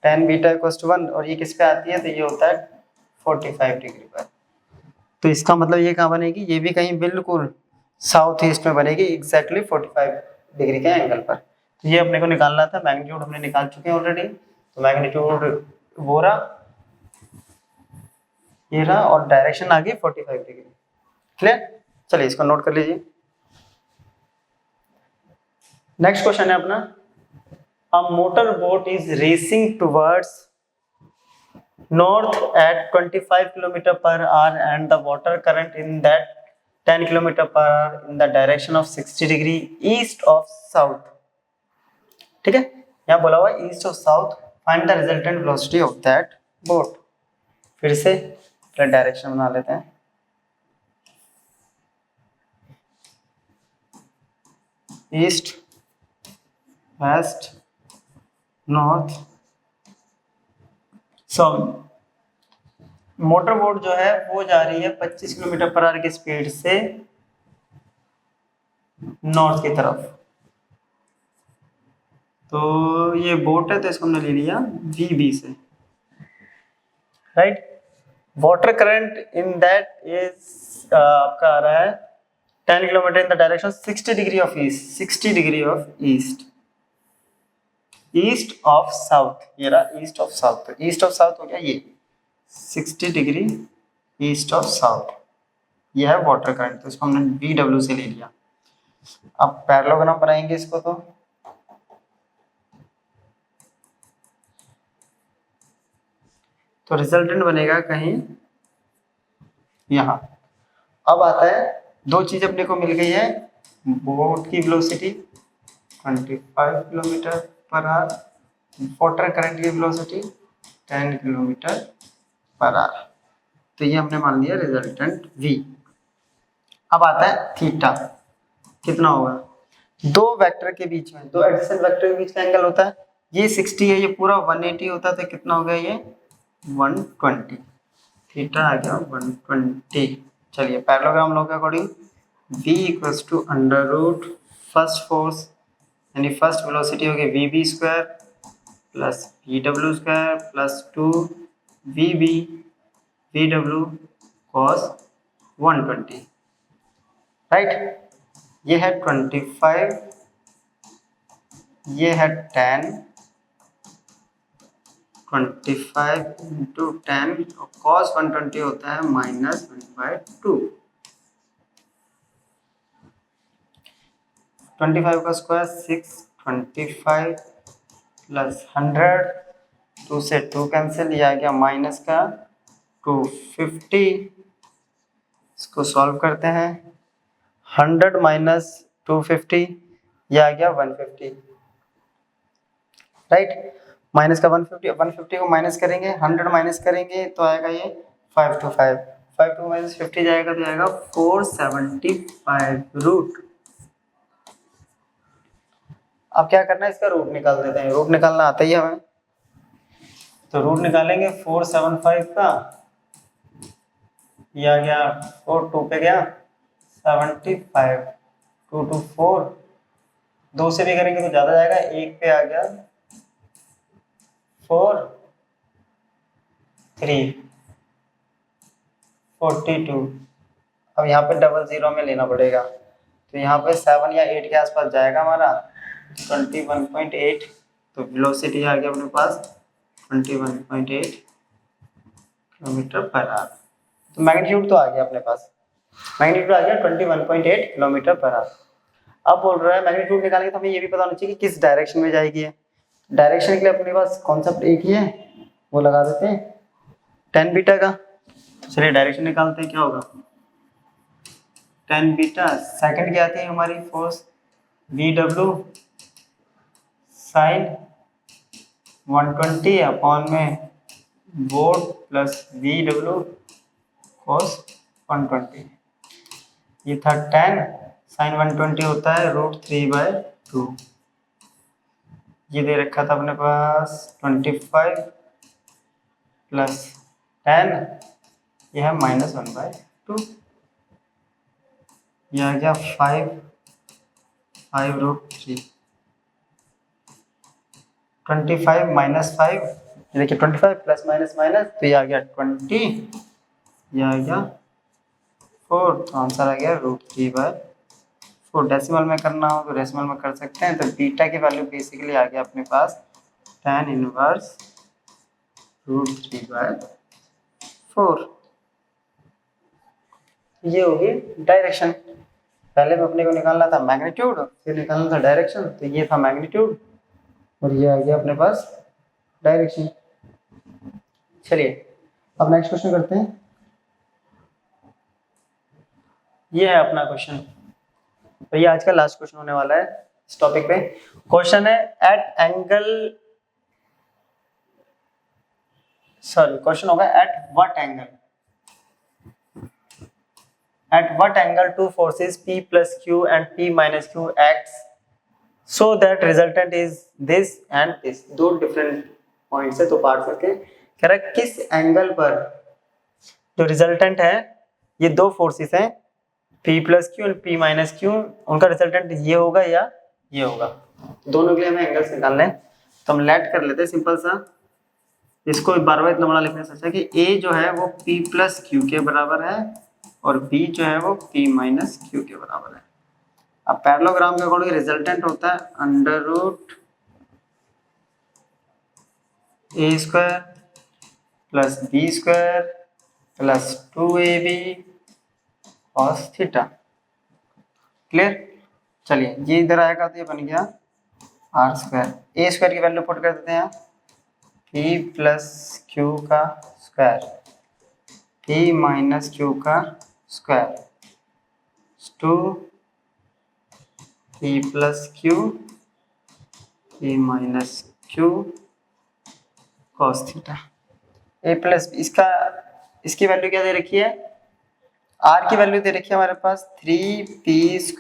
tan beta equals to 1 और ये किस पे आती है, तो ये होता है 45 डिग्री पर। तो इसका मतलब ये कहाँ बनेगी, ये भी कहीं बिल्कुल साउथ ईस्ट में बनेगी, एग्जैक्टली 45 डिग्री के एंगल पर। तो ये अपने को निकालना था, मैग्नीट्यूड हमने निकाल चुके हैं ऑलरेडी। तो मैग्नीट्यूड वो रहा, ये रहा, और डायरेक्शन आ गई 45 डिग्री। क्लियर, चलिए इसको नोट कर लीजिए। नेक्स्ट क्वेश्चन है अपना, a motor boat is racing towards north at 25 km per hour and the water current in that 10 km per hour in the direction of 60 degree east of south। ठीक है, यहाँ बोला हुआ east of south, find the resultant velocity of that boat. फिर से डायरेक्शन बना लेते हैं, east west north south. Motor boat जो है वो जा रही है 25 किलोमीटर पर आवर की स्पीड से नॉर्थ की तरफ। तो ये बोट है तो इसको हमने ले लिया VB से, right. Water current in that is आपका आ रहा है 10 kilometre in the direction 60 degree of east, 60 degree of east, east of south, ये रहा ईस्ट ऑफ साउथ। तो ईस्ट ऑफ साउथ हो गया ये 60 डिग्री ईस्ट ऑफ साउथ, ये है वाटर करंट, तो इसको हमने VW से ले लिया। अब पैरेललोग्राम बनाएंगे इसको, तो रिजल्टेंट बनेगा कहीं यहाँ। अब आता है, दो चीज अपने को मिल गई है, बोट की velocity 25 kilometre per hour, water current की वेलोसिटी 10 किलोमीटर पर आवर, तो ये हमने मान लिया रिजल्टेंट V। अब आता है थीटा, कितना होगा, दो वेक्टर के बीच में, दो एडजेसेंट वेक्टर के बीच का एंगल होता है, ये 60 है, ये पूरा 180 होता है, तो कितना हो गया ये 120, थीटा आ गया 120। चलिए पैरेललोग्राम लॉ के according V equals to under root first force यानी फर्स्ट वेलोसिटी होगी VB square plus VW square plus 2 VB VW cos 120, right. ये है 25, ये है 10, 25 इंटू 10 और cos 120 होता है -1/2। 25 का स्क्वायर 6, 25 प्लस 100, 2 से 2 कैंसिल, ये आ गया माइनस का 250। इसको सॉल्व करते हैं, 100 माइनस 250, ये आ गया 150, राइट। माइनस का 150 को माइनस करेंगे, 100 माइनस करेंगे तो आएगा ये 5 to 5, 5 to माइनस 50 जाएगा तो आएगा 475 रूट। अब क्या करना है, इसका रूट निकाल देते हैं, रूट निकालना आता ही है हमें, तो रूट निकालेंगे 475 का, ये आ गया 4 2 पे गया 75, 2 to 4, 2 से भी करेंगे तो ज्यादा जाएगा, 1 पे आ गया 4 3 42। अब यहाँ पे डबल जीरो में लेना पड़ेगा, तो यहाँ पे 7 या 8 के आसपास जाएगा हमारा 21.8, तो वेलोसिटी आ गया अपने पास 21.8 किलोमीटर पर आवर। तो मैग्नीट्यूड तो आ गया अपने पास, मैग्नीट्यूड आ गया 21.8 किलोमीटर पर आवर। अब बोल रहा है मैग्नीट्यूड निकालेंगे तो हमें ये भी पता होना चाहिए कि किस डायरेक्शन में जाएगी है। डायरेक्शन के लिए अपने पास कॉन्सेप्ट एक ही है, वो लगा देते हैं tan बीटा का। तो चलिए डायरेक्शन निकालते हैं, क्या होगा tan बीटा, सेकंड क्या आती है हमारी फोर्स VW साइन 120 अपॉन में वोट प्लस VW cos 120, ये था tan, साइन 120 होता है √3/2, ये दे रखा था अपने पास 25 प्लस tan, यह है -1/2, यह आ गया 5/3, 25 माइनस 5, देखिए 25 प्लस माइनस माइनस, तो ये आ गया 20, ये आ गया 4, तो आंसर आ गया √3/4। डेसिमल में करना हो तो डेसिमल में कर सकते हैं, तो बीटा की वैल्यू बेसिकली आ गया अपने पास tan इनवर्स √3/4। ये होगी डायरेक्शन। पहले में अपने को निकालना था मैग्नीट्यूड, फिर निकालना था डायरेक्शन, तो ये था मैग्नीट्यूड और ये आ गया अपने पास डायरेक्शन। चलिए अब नेक्स्ट क्वेश्चन करते हैं, ये है अपना क्वेश्चन, तो ये आज का लास्ट क्वेश्चन होने वाला है इस टॉपिक पे। क्वेश्चन है क्वेश्चन होगा at what angle two forces P plus Q and P minus Q acts so that resultant is this and this। दो डिफरेंट पॉइंट्स है, तो पार्ट करके कह रहा है किस एंगल पर जो रिजल्टेंट है, ये दो फोर्सेस हैं P plus Q और P minus Q, उनका रिजल्टेंट ये होगा या ये होगा। दोनों के लिए हमें एंगल्स निकालने हैं, तो हम लेट कर लेते हैं सिंपल सा, इसको बार बार इतना बड़ा लिखने से अच्छा कि A जो है वो P plus Q के बराबर है और B जो है वो P minus Q के बराबर है। अब पैरेललोग्राम के अकॉर्डिंग रिजल्टेंट होता है √a² plus b² plus 2ab cos theta. Clear, चलिए ये इधर आएगा तो ये बन गया r², a² की वैल्यू पुट कर देते हैं P plus Q का स्क्वायर, P minus Q का square, 2P plus Q P minus Q cos theta. A plus इसकी वैल्यू क्या दे रखी है, R की वैल्यू दे रखी है हमारे पास 3P²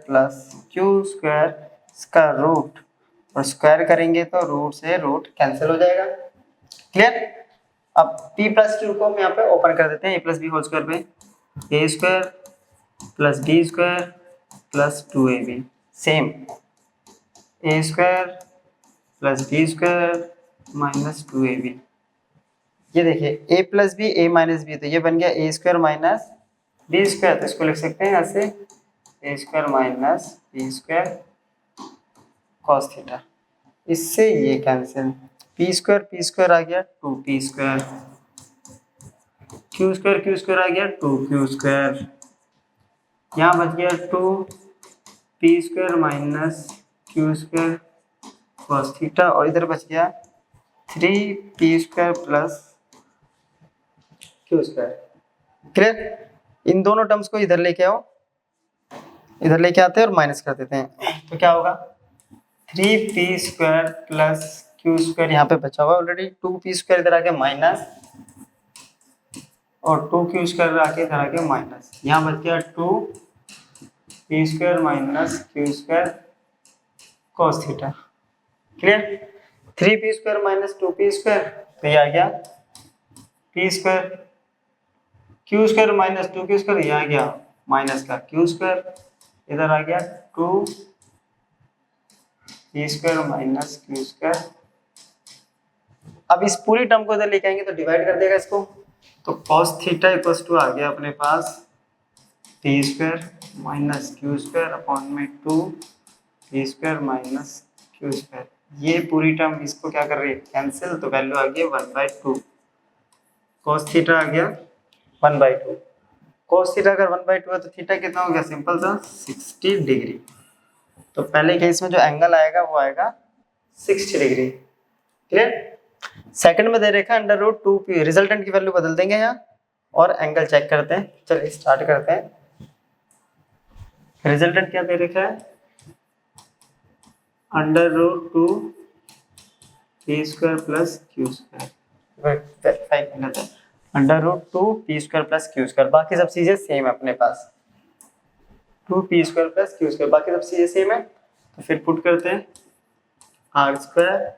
प्लस Q², इसका रूट, और स्क्वायर करेंगे तो रूट से रूट कैंसिल हो जाएगा। क्लियर, अब P प्लस Q को हम यहाँ पे ओपन कर देते हैं, A plus B whole square पे, a² plus b² plus 2ab, same a² plus b² minus 2ab। ये देखिए a plus B a minus B, तो ये बन गया a² माइनस b², तो इसको लिख सकते हैं ऐसे a² minus b² cos theta. इससे ये कैंसिल, p² आ गया 2p², q² आ गया 2q², यहाँ बच गया 2p² minus q² cos theta, और इधर बच गया 3p² प्लस q²। क्लियर? इन दोनों टर्म्स को इधर लेके आओ, इधर लेके आते हैं और माइनस कर देते हैं, तो क्या होगा 3p² प्लस q² यहाँ पे बचा हुआ ऑलरेडी, 2p² इधर आके माइनस और 2q² आके इधर आके माइनस, यहाँ बच गया 2p² minus q² cos theta. Clear? 3p² minus 2p², तो ये आ गया p², q² माइनस 2q², ये आ गया माइनस का q², इधर आ गया 2p² माइनस q²। अब इस पूरी टर्म को इधर लेके आएंगे तो डिवाइड कर देगा इसको, तो cos थीटा इक्वल्स टू आ गया अपने पास p² माइनस q² अपॉन में 2p² माइनस q²। ये पूरी टर्म इसको क्या कर रही है, कैंसिल, तो वैल्यू आ गई 1/2। cos थीटा आ गया 1/2। cos थीटा अगर 1/2 है तो थीटा कितना हो गया, सिंपल सा 60 डिग्री। तो पहले केस में जो एंगल आएगा वो आएगा 60 डिग्री। क्लियर? सेकंड में दे रखा √2p, रिजल्टेंट की वैल्यू बदल देंगे यहाँ और एंगल चेक करते हैं। चलिए स्टार्ट करते हैं। रिजल्टेंट क्या दे रखा है, √2p² plus q², √2p² plus q², बाकी सब चीजें सेम है अपने पास, 2p² प्लस q², बाकी सब चीजें सेम है। तो फिर पुट करते हैं r²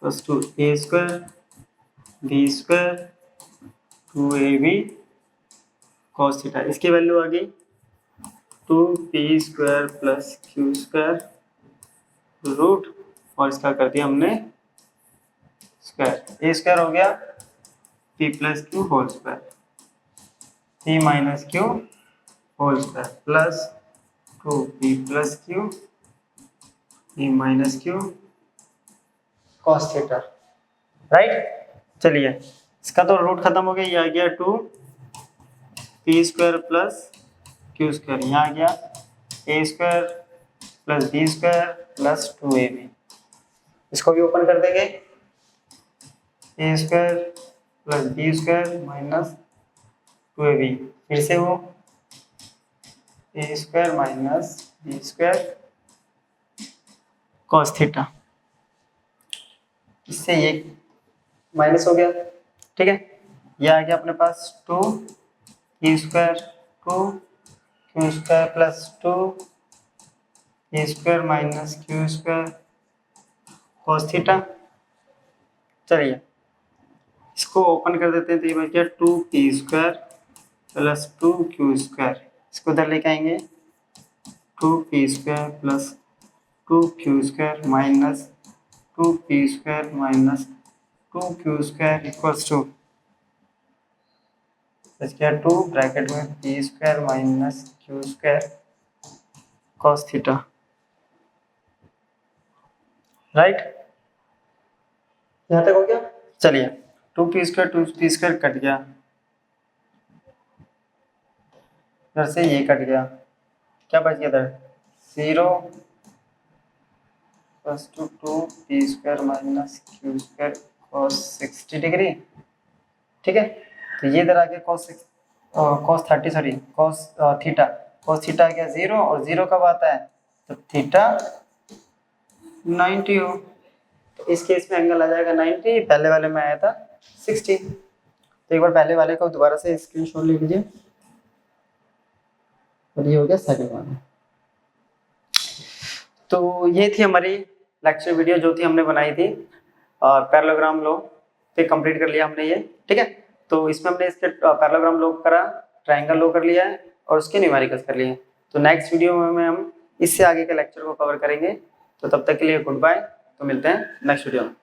plus 2a² b² 2ab cos theta, इसकी वैल्यू आ गई 2p² प्लस q² रूट, और इसका कर दिया हमने स्क्वायर, a² हो गया p plus q whole square, p minus q whole square plus 2p plus q p minus q cos theta. Right? चलिए इसका तो रूट खत्म हो गया, ये आ गया 2p² प्लस q², यहाँ आ गया a² plus b² plus 2ab, इसको भी ओपन कर देंगे, a² plus b² minus 2ab, फिर से वो a² minus b² cos theta, इससे ये माइनस हो गया। ठीक है, ये आ गया अपने पास 2p² 2q² plus 2p² minus q² cos theta. चलिए इसको ओपन कर देते हैं, तो ये बच गया 2p² प्लस 2q², इसको उधर लेके आएंगे 2p² plus 2q² minus 2p² minus 2q² equals to बच गया 2 ब्रैकेट में p² minus q² cos theta. Right? यहाँ तक हो गया। चलिए 2p² कट गया, इधर से ये कट गया, क्या बच गया इधर 0 plus 2p² minus q² cos 60 degree. ठीक है, तो ये इधर आ गया cos 30 sorry cos theta, cos theta आ गया 0, और 0 कब आता है, तो थीटा 90 हो, तो इस केस में एंगल आ जाएगा 90, पहले वाले में आया था 60। तो एक बार पहले वाले को दोबारा से स्क्रीनशॉट ले लीजिए, और ये हो गया सेकंड वाला। तो ये थी हमारी लेक्चर वीडियो जो थी हमने बनाई थी, और पैरेललोग्राम लॉ पे कंप्लीट कर लिया हमने ये। ठीक है, तो इसमें हमने इसके पैरेललोग्राम लॉ करा, ट्रायंगल लॉ कर लिया है, और उसके न्यूमेरिकल्स कर लिए। तो नेक्स्ट वीडियो में हम इससे आगे के लेक्चर को कवर करेंगे। तो तब तक के लिए गुड बाय, तो मिलते हैं नेक्स्ट वीडियो में।